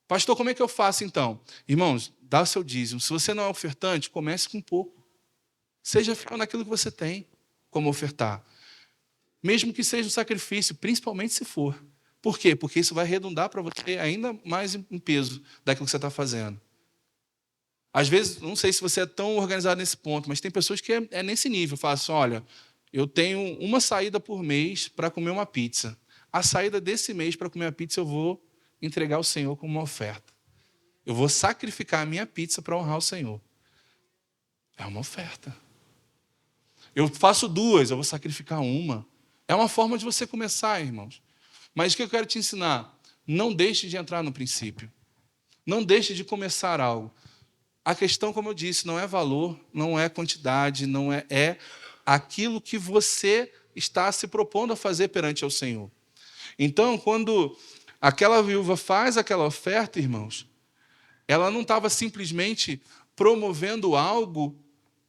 Pastor, como é que eu faço então? Irmãos, dá o seu dízimo. Se você não é ofertante, comece com pouco. Seja fiel naquilo que você tem como ofertar. Mesmo que seja um sacrifício, principalmente se for. Por quê? Porque isso vai redundar para você ainda mais em peso daquilo que você está fazendo. Às vezes, não sei se você é tão organizado nesse ponto, mas tem pessoas que é nesse nível. Fala assim, olha, eu tenho uma saída por mês para comer uma pizza. A saída desse mês para comer a pizza eu vou entregar ao Senhor como uma oferta. Eu vou sacrificar a minha pizza para honrar o Senhor. É uma oferta. Eu faço 2, eu vou sacrificar uma. É uma forma de você começar, irmãos. Mas o que eu quero te ensinar? Não deixe de entrar no princípio. Não deixe de começar algo. A questão, como eu disse, não é valor, não é quantidade, não é aquilo que você está se propondo a fazer perante ao Senhor. Então, quando aquela viúva faz aquela oferta, irmãos, ela não estava simplesmente promovendo algo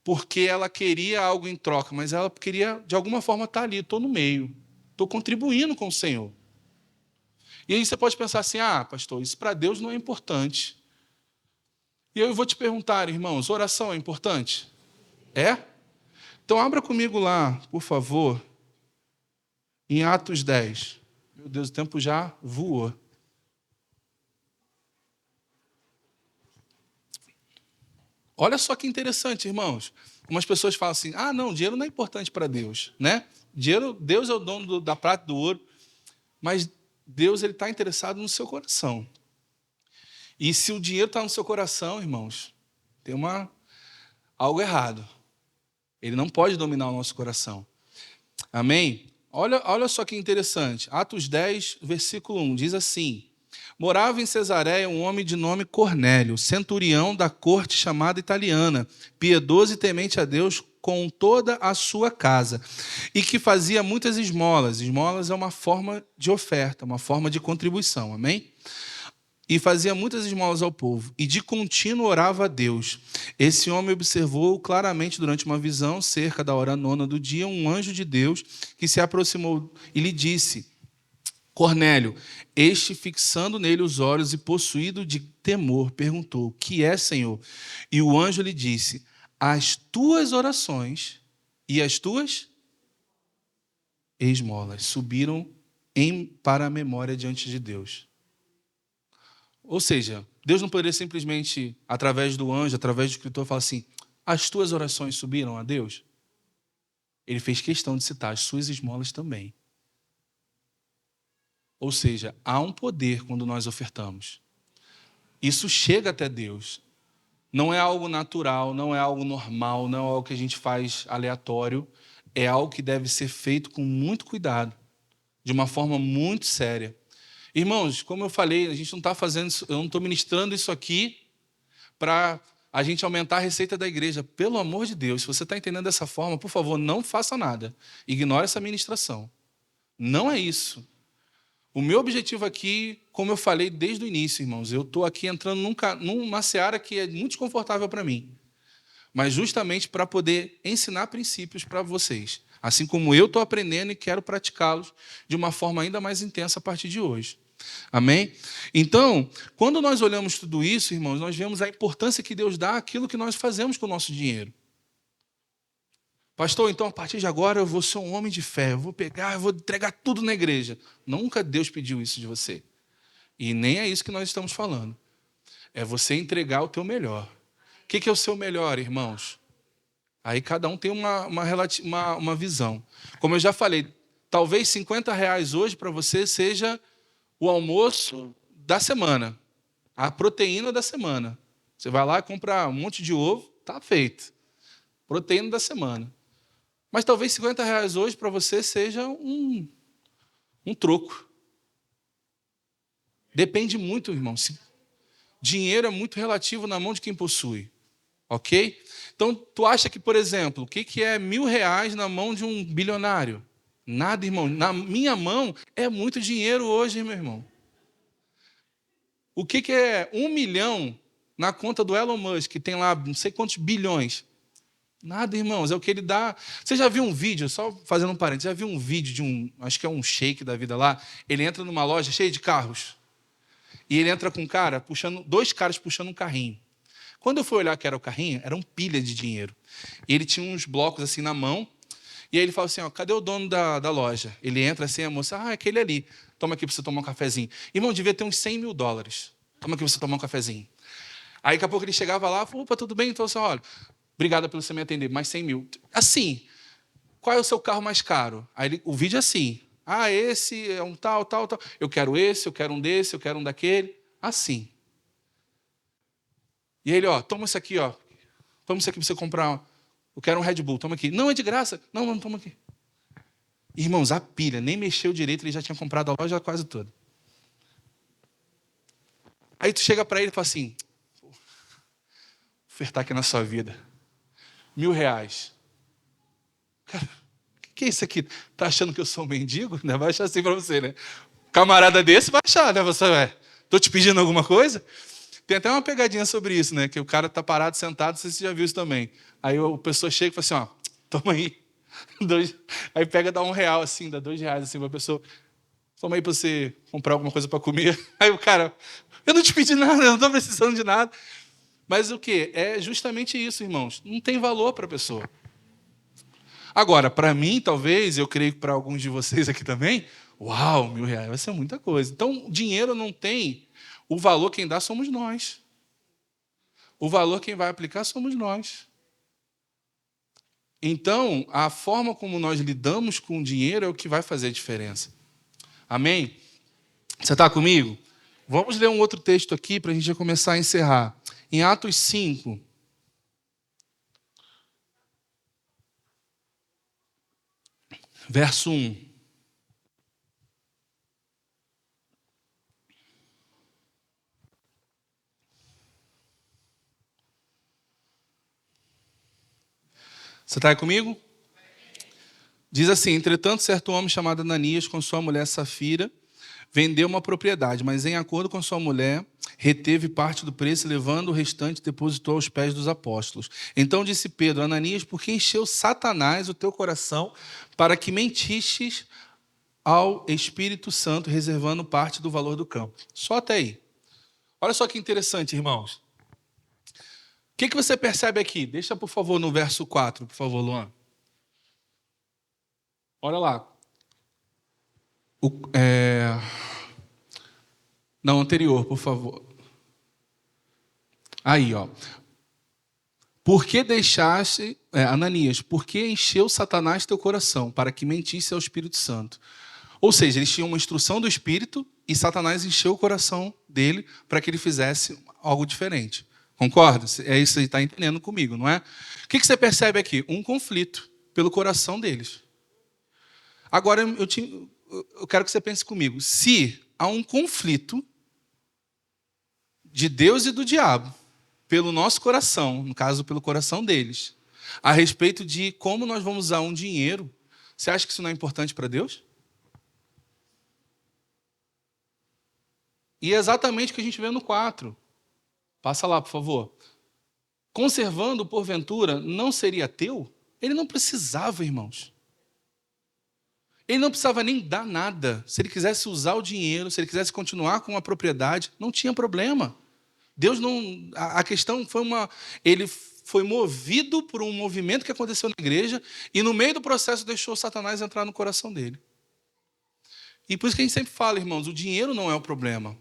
porque ela queria algo em troca, mas ela queria, de alguma forma, estar ali, estou no meio. estou contribuindo com o Senhor. E aí você pode pensar assim, pastor, isso para Deus não é importante. E eu vou te perguntar, irmãos, oração é importante? É? Então abra comigo lá, por favor, em Atos 10. Meu Deus, o tempo já voou. Olha só que interessante, irmãos. Umas pessoas falam assim, não, dinheiro não é importante para Deus, né? Deus é o dono da prata e do ouro, mas Deus está interessado no seu coração. E se o dinheiro está no seu coração, irmãos, tem algo errado. Ele não pode dominar o nosso coração. Amém? Olha só que interessante. Atos 10, versículo 1, diz assim: morava em Cesareia um homem de nome Cornélio, centurião da corte chamada italiana, piedoso e temente a Deus com toda a sua casa, e que fazia muitas esmolas. Esmolas é uma forma de oferta, uma forma de contribuição, amém? E fazia muitas esmolas ao povo, e de contínuo orava a Deus. Esse homem observou claramente durante uma visão, cerca da hora 9 do dia, um anjo de Deus que se aproximou e lhe disse: Cornélio. Este, fixando nele os olhos e possuído de temor, perguntou: que é, Senhor? E o anjo lhe disse: as tuas orações e as tuas esmolas subiram para a memória diante de Deus. Ou seja, Deus não poderia simplesmente, através do anjo, através do escritor, falar assim: as tuas orações subiram a Deus? Ele fez questão de citar as suas esmolas também. Ou seja, há um poder quando nós ofertamos. Isso chega até Deus. Não é algo natural, não é algo normal, não é algo que a gente faz aleatório. É algo que deve ser feito com muito cuidado, de uma forma muito séria. Irmãos, como eu falei, a gente não está fazendo isso, eu não estou ministrando isso aqui para a gente aumentar a receita da igreja. Pelo amor de Deus, se você está entendendo dessa forma, por favor, não faça nada. Ignore essa ministração. Não é isso. O meu objetivo aqui, como eu falei desde o início, irmãos, eu estou aqui entrando numa seara que é muito desconfortável para mim, mas justamente para poder ensinar princípios para vocês, assim como eu estou aprendendo e quero praticá-los de uma forma ainda mais intensa a partir de hoje. Amém? Então, quando nós olhamos tudo isso, irmãos, nós vemos a importância que Deus dá àquilo que nós fazemos com o nosso dinheiro. Pastor, então a partir de agora eu vou ser um homem de fé, eu vou entregar tudo na igreja. Nunca Deus pediu isso de você. E nem é isso que nós estamos falando. É você entregar o teu melhor. O que é o seu melhor, irmãos? Aí cada um tem uma visão. Como eu já falei, talvez R$50 hoje para você seja o almoço da semana, a proteína da semana. Você vai lá e compra um monte de ovo, está feito. Proteína da semana. Mas talvez R$50 hoje para você seja um troco. Depende muito, irmão. Dinheiro é muito relativo na mão de quem possui. Ok? Então, tu acha que, por exemplo, o que é R$1.000 na mão de um bilionário? Nada, irmão. Na minha mão é muito dinheiro hoje, meu irmão. O que é 1 milhão na conta do Elon Musk, que tem lá não sei quantos bilhões? Nada, irmãos, é o que ele dá. Você já viu um vídeo, só fazendo um parênteses, já viu um vídeo de acho que é um sheik da vida lá, ele entra numa loja cheia de carros, e ele entra com dois caras puxando um carrinho. Quando eu fui olhar que era o carrinho, era um pilha de dinheiro. E ele tinha uns blocos assim na mão, e aí ele fala assim, cadê o dono da loja? Ele entra assim, a moça, é aquele ali, toma aqui para você tomar um cafezinho. Irmão, devia ter uns $100 mil, toma aqui para você tomar um cafezinho. Aí daqui a pouco ele chegava lá, falou, opa, tudo bem? Então, assim, olha, obrigado por você me atender, mais 100 mil. Assim, qual é o seu carro mais caro? Aí o vídeo é assim, esse é um tal. Eu quero esse, eu quero um desse, eu quero um daquele. Assim. E ele, toma isso aqui, toma isso aqui para você comprar. Eu quero um Red Bull, toma aqui. Não, é de graça. Não, toma aqui. Irmãos, a pilha, nem mexeu direito, ele já tinha comprado a loja quase toda. Aí tu chega para ele e fala assim, vou ofertar aqui na sua vida. R$1.000. Cara, o que é isso aqui? Tá achando que eu sou um mendigo? Né? Vai achar assim para você, né? Camarada desse vai achar, né? Você tô te pedindo alguma coisa? Tem até uma pegadinha sobre isso, né? Que o cara tá parado, sentado, não sei se você já viu isso também. Aí a pessoa chega e fala assim, toma aí. Aí pega, dá R$ 1 assim, dá R$ 2 assim pra pessoa. Toma aí pra você comprar alguma coisa para comer. Aí o cara, eu não te pedi nada, eu não estou precisando de nada. Mas o quê? É justamente isso, irmãos. Não tem valor para a pessoa. Agora, para mim, talvez, eu creio que para alguns de vocês aqui também, uau, R$ 1.000 vai ser muita coisa. Então, dinheiro não tem. O valor quem dá somos nós. O valor quem vai aplicar somos nós. Então, a forma como nós lidamos com o dinheiro é o que vai fazer a diferença. Amém? Você está comigo? Vamos ler um outro texto aqui para a gente já começar a encerrar. Em Atos 5, verso 1. Você está aí comigo? Diz assim: entretanto, certo homem chamado Ananias, com sua mulher Safira, vendeu uma propriedade, mas em acordo com sua mulher, reteve parte do preço, levando o restante, depositou aos pés dos apóstolos. Então disse Pedro: Ananias, por que encheu Satanás o teu coração para que mentistes ao Espírito Santo, reservando parte do valor do campo? Só até aí. Olha só que interessante, irmãos. O que você percebe aqui? Deixa, por favor, no verso 4, por favor, Luan. Olha lá. Não, anterior, por favor. Aí, ó. Por que deixaste, Ananias, por que encheu Satanás teu coração, para que mentisse ao Espírito Santo? Ou seja, eles tinham uma instrução do Espírito e Satanás encheu o coração dele para que ele fizesse algo diferente. Concorda? É isso que você está entendendo comigo, não é? O que você percebe aqui? Um conflito pelo coração deles. Agora, eu quero que você pense comigo. Se há um conflito de Deus e do diabo pelo nosso coração, no caso, pelo coração deles, a respeito de como nós vamos usar um dinheiro, você acha que isso não é importante para Deus? E é exatamente o que a gente vê no 4. Passa lá, por favor. Conservando, porventura, não seria teu? Ele não precisava, irmãos. Ele não precisava nem dar nada. Se ele quisesse usar o dinheiro, se ele quisesse continuar com a propriedade, não tinha problema. Deus não... A questão foi ele foi movido por um movimento que aconteceu na igreja e no meio do processo deixou Satanás entrar no coração dele. E por isso que a gente sempre fala, irmãos, o dinheiro não é o problema.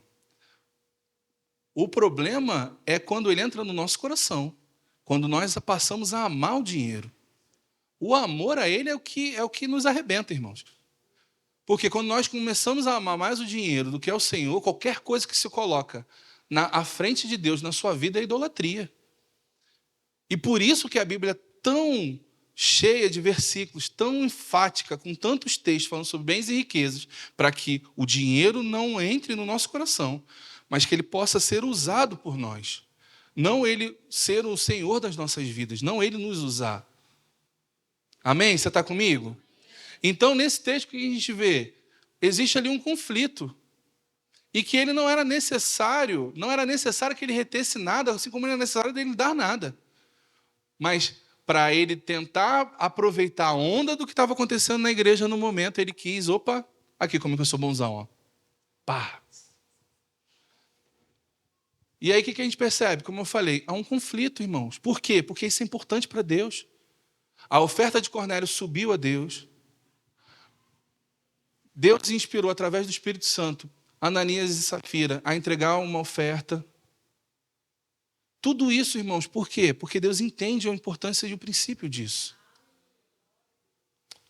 O problema é quando ele entra no nosso coração, quando nós passamos a amar o dinheiro. O amor a ele é o que nos arrebenta, irmãos. Porque quando nós começamos a amar mais o dinheiro do que ao Senhor, qualquer coisa que se coloca à frente de Deus na sua vida é idolatria. E por isso que a Bíblia é tão cheia de versículos, tão enfática, com tantos textos falando sobre bens e riquezas, para que o dinheiro não entre no nosso coração, mas que ele possa ser usado por nós. Não ele ser o Senhor das nossas vidas, não ele nos usar. Amém? Você está comigo? Então, nesse texto que a gente vê, existe ali um conflito. E que ele não era necessário que ele retesse nada, assim como não era necessário dele dar nada. Mas, para ele tentar aproveitar a onda do que estava acontecendo na igreja no momento, ele quis, aqui como que eu sou bonzão, ó. Pá. E aí o que a gente percebe? Como eu falei, há um conflito, irmãos. Por quê? Porque isso é importante para Deus. A oferta de Cornélio subiu a Deus. Deus inspirou, através do Espírito Santo, Ananias e Safira a entregar uma oferta. Tudo isso, irmãos, por quê? Porque Deus entende a importância e o princípio disso.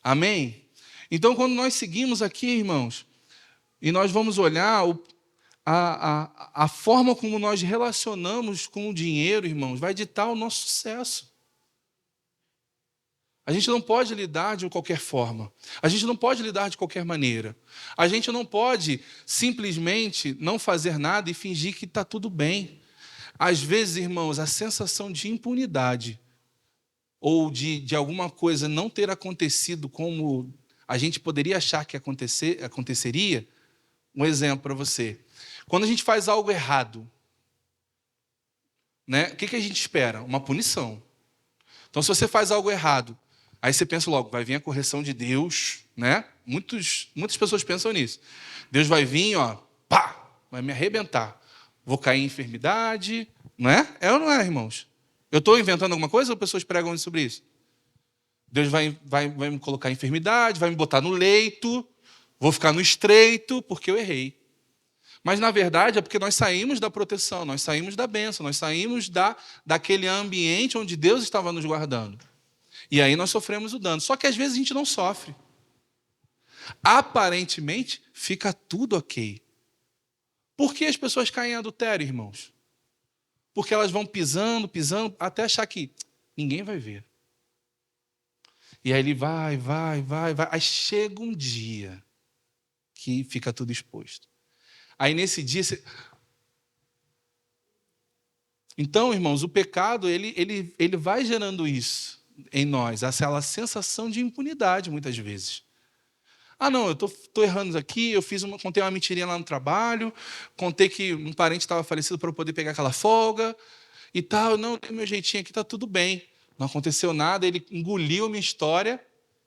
Amém? Então, quando nós seguimos aqui, irmãos, e nós vamos olhar a forma como nós relacionamos com o dinheiro, irmãos, vai ditar o nosso sucesso. A gente não pode lidar de qualquer forma. A gente não pode lidar de qualquer maneira. A gente não pode simplesmente não fazer nada e fingir que está tudo bem. Às vezes, irmãos, a sensação de impunidade ou de alguma coisa não ter acontecido como a gente poderia achar que aconteceria. Um exemplo para você. Quando a gente faz algo errado, né, o que a gente espera? Uma punição. Então, se você faz algo errado, Aí você pensa logo, vai vir a correção de Deus, né? Muitas pessoas pensam nisso. Deus vai vir, ó, pá, vai me arrebentar. Vou cair em enfermidade, não é? É ou não é, irmãos? Eu estou inventando alguma coisa ou pessoas pregam sobre isso? Deus vai me colocar em enfermidade, vai me botar no leito, vou ficar no estreito porque eu errei. Mas, na verdade, é porque nós saímos da proteção, nós saímos da bênção, nós saímos daquele ambiente onde Deus estava nos guardando. E aí nós sofremos o dano. Só que às vezes a gente não sofre. Aparentemente, fica tudo ok. Por que as pessoas caem em adultério, irmãos? Porque elas vão pisando, até achar que ninguém vai ver. E aí ele vai. Aí chega um dia que fica tudo exposto. Aí nesse dia... Então, irmãos, o pecado, ele vai gerando isso em nós, aquela sensação de impunidade, muitas vezes. Ah, não, eu estou errando aqui, contei uma mentirinha lá no trabalho, contei que um parente estava falecido para eu poder pegar aquela folga e tal. Não, tem meu jeitinho aqui, está tudo bem. Não aconteceu nada, ele engoliu a minha história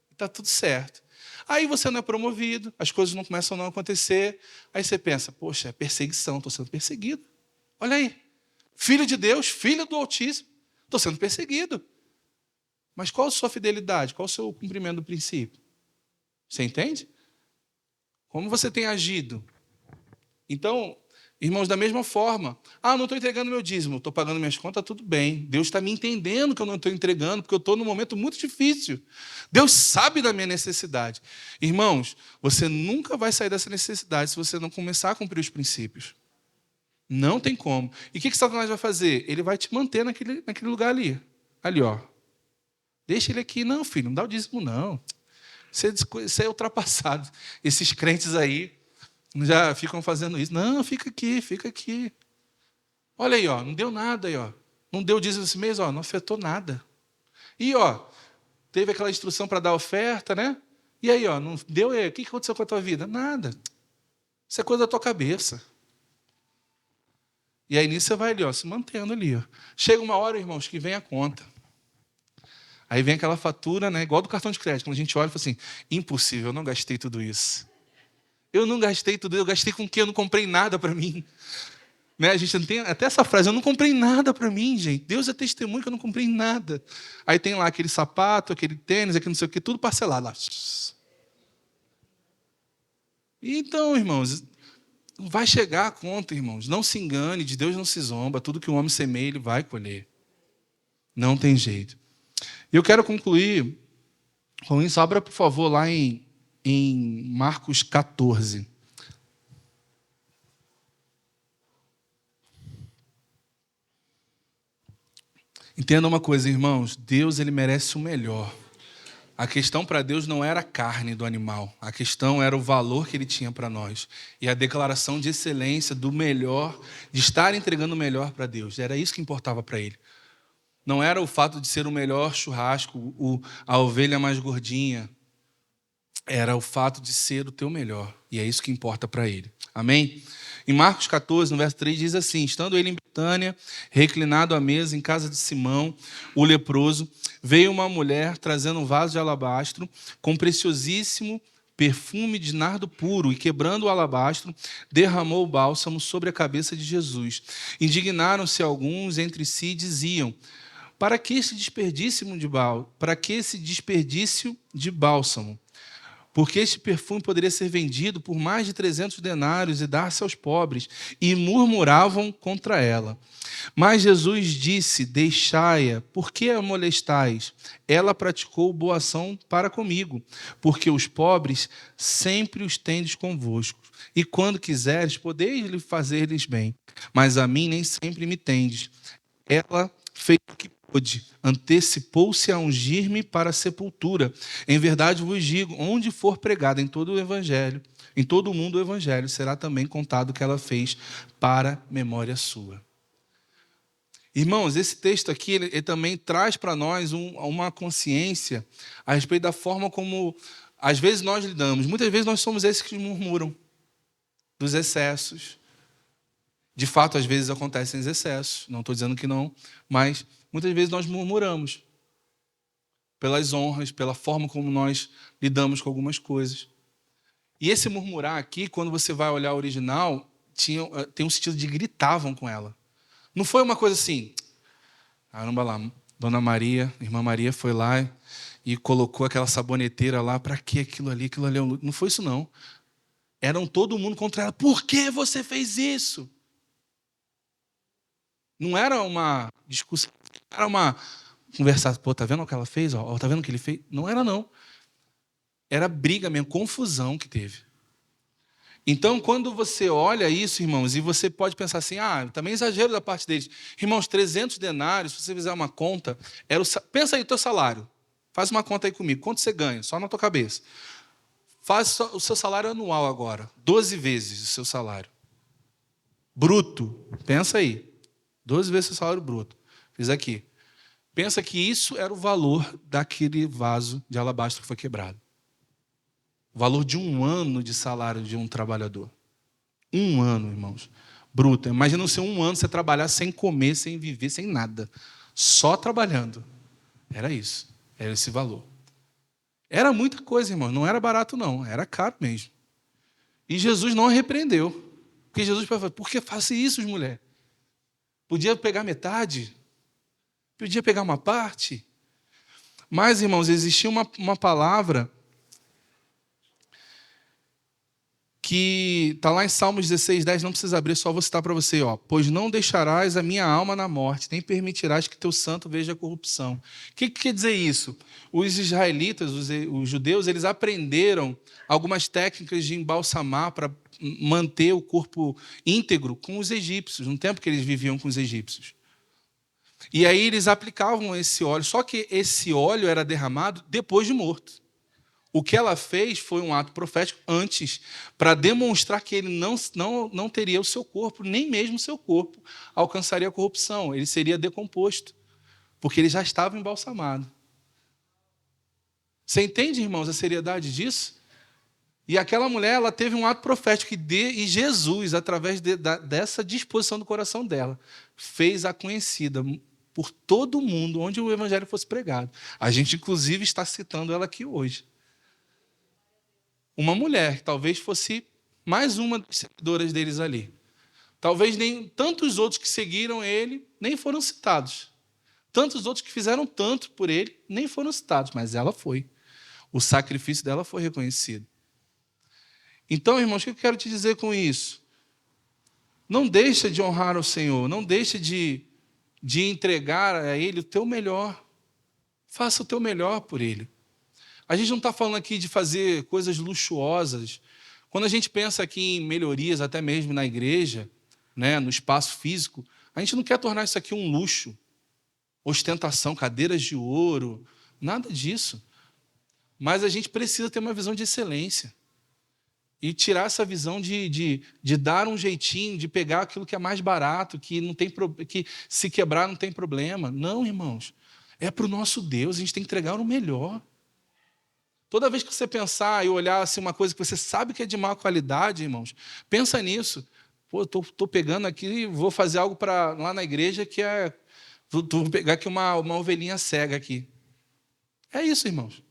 e está tudo certo. Aí você não é promovido, as coisas não começam a não acontecer. Aí você pensa, poxa, é perseguição, estou sendo perseguido. Olha aí, filho de Deus, filho do Altíssimo, estou sendo perseguido. Mas qual a sua fidelidade? Qual o seu cumprimento do princípio? Você entende? Como você tem agido? Então, irmãos, da mesma forma, não estou entregando meu dízimo, estou pagando minhas contas, tudo bem. Deus está me entendendo que eu não estou entregando, porque eu estou num momento muito difícil. Deus sabe da minha necessidade. Irmãos, você nunca vai sair dessa necessidade se você não começar a cumprir os princípios. Não tem como. E o que Satanás vai fazer? Ele vai te manter naquele lugar ali. Ali, ó. Deixa ele aqui. Não, filho, não dá o dízimo, não. Isso é ultrapassado. Esses crentes aí já ficam fazendo isso. Não, fica aqui, fica aqui. Olha aí, ó, não deu nada aí, ó. Não deu dízimo esse mês, ó, não afetou nada. E, ó, teve aquela instrução para dar oferta, né? E aí, ó, não deu, o que aconteceu com a tua vida? Nada. Isso é coisa da tua cabeça. E aí nisso você vai ali, ó, se mantendo ali, ó. Chega uma hora, irmãos, que vem a conta. Aí vem aquela fatura, né, igual do cartão de crédito. Quando a gente olha e fala assim, impossível, eu não gastei tudo isso. Eu não gastei tudo isso, eu gastei com o quê? Eu não comprei nada para mim. Né? A gente tem até essa frase, eu não comprei nada para mim, gente. Deus é testemunho que eu não comprei nada. Aí tem lá aquele sapato, aquele tênis, aquele não sei o quê, tudo parcelado lá. Então, irmãos, vai chegar a conta, irmãos. Não se engane, de Deus não se zomba. Tudo que o homem semeia, ele vai colher. Não tem jeito. E eu quero concluir com isso. Abra, por favor, lá em Marcos 14. Entenda uma coisa, irmãos. Deus, ele merece o melhor. A questão para Deus não era a carne do animal. A questão era o valor que ele tinha para nós. E a declaração de excelência do melhor, de estar entregando o melhor para Deus. Era isso que importava para ele. Não era o fato de ser o melhor churrasco, a ovelha mais gordinha. Era o fato de ser o teu melhor. E é isso que importa para ele. Amém? Em Marcos 14, no verso 3, diz assim: estando ele em Betânia, reclinado à mesa em casa de Simão, o leproso, veio uma mulher trazendo um vaso de alabastro com preciosíssimo perfume de nardo puro, e quebrando o alabastro, derramou o bálsamo sobre a cabeça de Jesus. Indignaram-se alguns entre si e diziam: para que esse desperdício de bálsamo? Porque este perfume poderia ser vendido por mais de 300 denários e dar-se aos pobres. E murmuravam contra ela. Mas Jesus disse: deixai-a, por que a molestais? Ela praticou boa ação para comigo, porque os pobres sempre os tendes convosco. E quando quiseres, podeis fazer-lhes bem. Mas a mim nem sempre me tendes. Ela fez o que pôde, antecipou-se a ungir-me para a sepultura. Em verdade vos digo, onde for pregado em todo o mundo o evangelho, será também contado o que ela fez para memória sua. Irmãos, esse texto aqui, ele também traz para nós uma consciência a respeito da forma como, às vezes, nós lidamos. Muitas vezes nós somos esses que murmuram dos excessos. De fato, às vezes acontecem excessos, não estou dizendo que não, mas muitas vezes nós murmuramos. pelas honras, pela forma como nós lidamos com algumas coisas. E esse murmurar aqui, quando você vai olhar o original, tem um sentido de gritavam com ela. Não foi uma coisa assim, caramba lá, Dona Maria, Irmã Maria foi lá e colocou aquela saboneteira lá, para que aquilo ali é um... Não foi isso não. Eram todo mundo contra ela. Por que você fez isso? Não era uma discussão, era uma conversa. Pô, tá vendo o que ela fez? Ó, tá vendo o que ele fez? Não era não. Era briga mesmo, confusão que teve. Então, quando você olha isso, irmãos, e você pode pensar assim, também exagero da parte deles. Irmãos, 300 denários, se você fizer uma conta, pensa aí o teu salário. Faz uma conta aí comigo. Quanto você ganha? Só na tua cabeça. Faz o seu salário anual agora. 12 vezes o seu salário. Bruto. Pensa aí. 12 vezes o seu salário bruto. Fiz aqui. Pensa que isso era o valor daquele vaso de alabastro que foi quebrado. O valor de 1 ano de salário de um trabalhador. 1 ano, irmãos. Bruto. Imagina se 1 ano você trabalhar sem comer, sem viver, sem nada. Só trabalhando. Era isso. Era esse valor. Era muita coisa, irmão. Não era barato, não. Era caro mesmo. E Jesus não a repreendeu. Porque Jesus falou, por que faça isso, mulher? Podia pegar metade? Podia pegar uma parte? Mas, irmãos, existia uma palavra que está lá em Salmos 16:10, não precisa abrir, só vou citar para você. Pois não deixarás a minha alma na morte, nem permitirás que teu santo veja a corrupção. O que quer dizer isso? Os israelitas, os judeus, eles aprenderam algumas técnicas de embalsamar para manter o corpo íntegro com os egípcios, no tempo que eles viviam com os egípcios. E aí eles aplicavam esse óleo, só que esse óleo era derramado depois de morto. O que ela fez foi um ato profético antes, para demonstrar que ele não teria o seu corpo, nem mesmo o seu corpo alcançaria a corrupção, ele seria decomposto, porque ele já estava embalsamado. Você entende, irmãos, a seriedade disso? E aquela mulher, ela teve um ato profético, e Jesus, através dessa disposição do coração dela, fez-a conhecida por todo mundo, onde o evangelho fosse pregado. A gente, inclusive, está citando ela aqui hoje. Uma mulher, que talvez fosse mais uma das seguidoras deles ali. Talvez nem tantos outros que seguiram ele nem foram citados. Tantos outros que fizeram tanto por ele nem foram citados, mas ela foi. O sacrifício dela foi reconhecido. Então, irmãos, o que eu quero te dizer com isso? Não deixa de honrar o Senhor, não deixa de entregar a Ele o teu melhor. Faça o teu melhor por Ele. A gente não está falando aqui de fazer coisas luxuosas. Quando a gente pensa aqui em melhorias, até mesmo na igreja, né, no espaço físico, a gente não quer tornar isso aqui um luxo, ostentação, cadeiras de ouro, nada disso. Mas a gente precisa ter uma visão de excelência. E tirar essa visão de dar um jeitinho, de pegar aquilo que é mais barato, que se quebrar não tem problema. Não, irmãos. É para o nosso Deus, a gente tem que entregar o melhor. Toda vez que você pensar e olhar assim, uma coisa que você sabe que é de má qualidade, irmãos, pensa nisso. Pô, estou pegando aqui e vou fazer algo lá na igreja que é... Vou pegar aqui uma ovelhinha cega aqui. É isso, irmãos.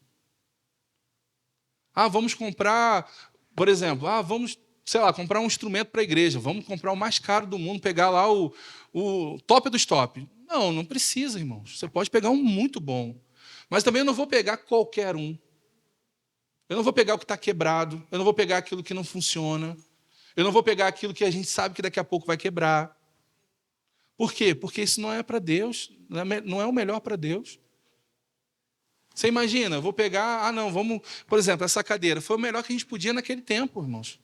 Vamos comprar, por exemplo, vamos, sei lá, comprar um instrumento para a igreja. Vamos comprar o mais caro do mundo, pegar lá o top dos top. Não precisa, irmãos. Você pode pegar um muito bom. Mas também eu não vou pegar qualquer um. Eu não vou pegar o que está quebrado, eu não vou pegar aquilo que não funciona, eu não vou pegar aquilo que a gente sabe que daqui a pouco vai quebrar. Por quê? Porque isso não é para Deus, não é o melhor para Deus. Você imagina, eu vou pegar, vamos, por exemplo, essa cadeira, foi o melhor que a gente podia naquele tempo, irmãos.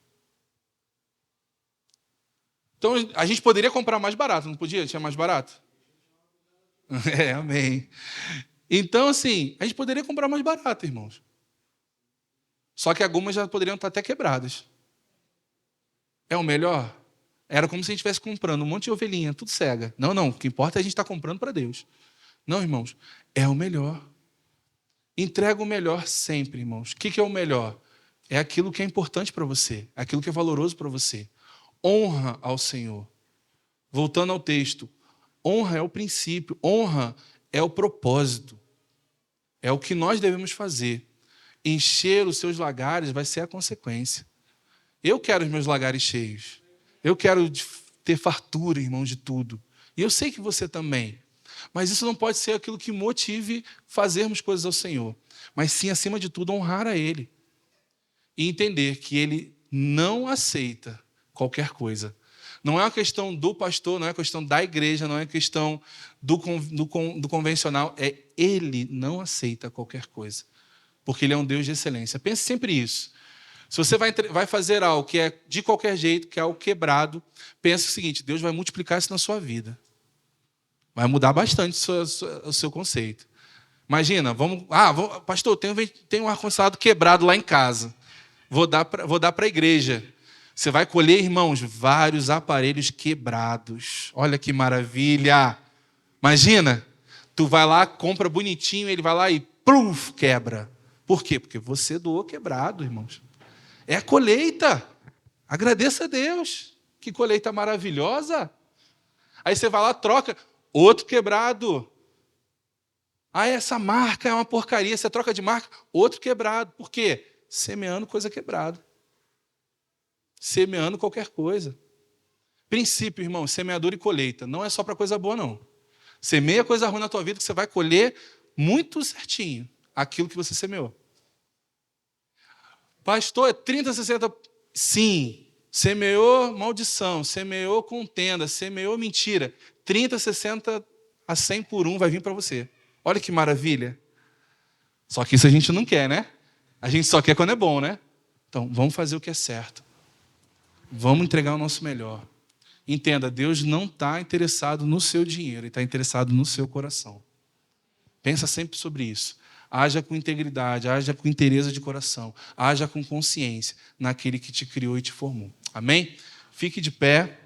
Então, a gente poderia comprar mais barato, não podia? Tinha mais barato? Amém. Então, assim, a gente poderia comprar mais barato, irmãos. Só que algumas já poderiam estar até quebradas. É o melhor? Era como se a gente estivesse comprando um monte de ovelhinha, tudo cega. Não, o que importa é a gente estar comprando para Deus. Não, irmãos, é o melhor. Entrega o melhor sempre, irmãos. O que é o melhor? É aquilo que é importante para você, aquilo que é valoroso para você. Honra ao Senhor. Voltando ao texto, honra é o princípio, honra é o propósito. É o que nós devemos fazer. Encher os seus lagares vai ser a consequência. Eu quero os meus lagares cheios. Eu quero ter fartura, irmãos, de tudo. E eu sei que você também. Mas isso não pode ser aquilo que motive fazermos coisas ao Senhor. Mas sim, acima de tudo, honrar a Ele. E entender que Ele não aceita qualquer coisa. Não é uma questão do pastor, não é uma questão da igreja, não é uma questão do convencional. É Ele não aceita qualquer coisa. Porque Ele é um Deus de excelência. Pense sempre isso. Se você vai fazer algo que é de qualquer jeito, que é algo quebrado, pense o seguinte: Deus vai multiplicar isso na sua vida. Vai mudar bastante o seu conceito. Imagina, pastor, tenho um ar-condicionado quebrado lá em casa. Vou dar para a igreja. Você vai colher, irmãos, vários aparelhos quebrados. Olha que maravilha. Imagina, tu vai lá, compra bonitinho, ele vai lá e pluf, quebra. Por quê? Porque você doou quebrado, irmãos. É a colheita. Agradeça a Deus. Que colheita maravilhosa. Aí você vai lá, troca. Outro quebrado. Essa marca é uma porcaria. Você troca de marca. Outro quebrado. Por quê? Semeando coisa quebrada. Semeando qualquer coisa. Princípio, irmão, semeadura e colheita. Não é só para coisa boa, não. Semeia coisa ruim na tua vida que você vai colher muito certinho aquilo que você semeou. Pastor, é 30, 60... Sim. Semeou maldição, semeou contenda, semeou mentira. 30, 60 a 100 por 1 vai vir para você. Olha que maravilha. Só que isso a gente não quer, né? A gente só quer quando é bom, né? Então, vamos fazer o que é certo. Vamos entregar o nosso melhor. Entenda, Deus não está interessado no seu dinheiro, Ele está interessado no seu coração. Pensa sempre sobre isso. Haja com integridade, haja com inteireza de coração, haja com consciência naquele que te criou e te formou. Amém? Fique de pé.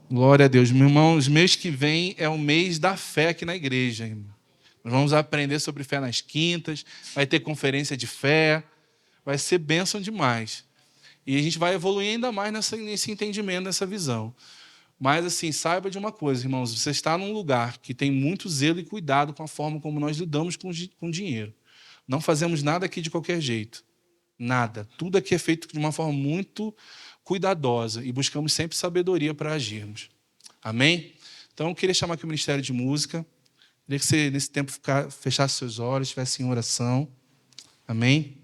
Glória a Deus. Meu irmão, os mês que vem é o mês da fé aqui na igreja, irmão. Nós vamos aprender sobre fé nas quintas, vai ter conferência de fé, vai ser bênção demais. E a gente vai evoluir ainda mais nesse entendimento, nessa visão. Mas, assim, saiba de uma coisa, irmãos, você está num lugar que tem muito zelo e cuidado com a forma como nós lidamos com dinheiro. Não fazemos nada aqui de qualquer jeito. Nada. Tudo aqui é feito de uma forma muito cuidadosa e buscamos sempre sabedoria para agirmos. Amém? Então, eu queria chamar aqui o Ministério de Música. Queria que você, nesse tempo, fechasse seus olhos, estivesse em oração. Amém?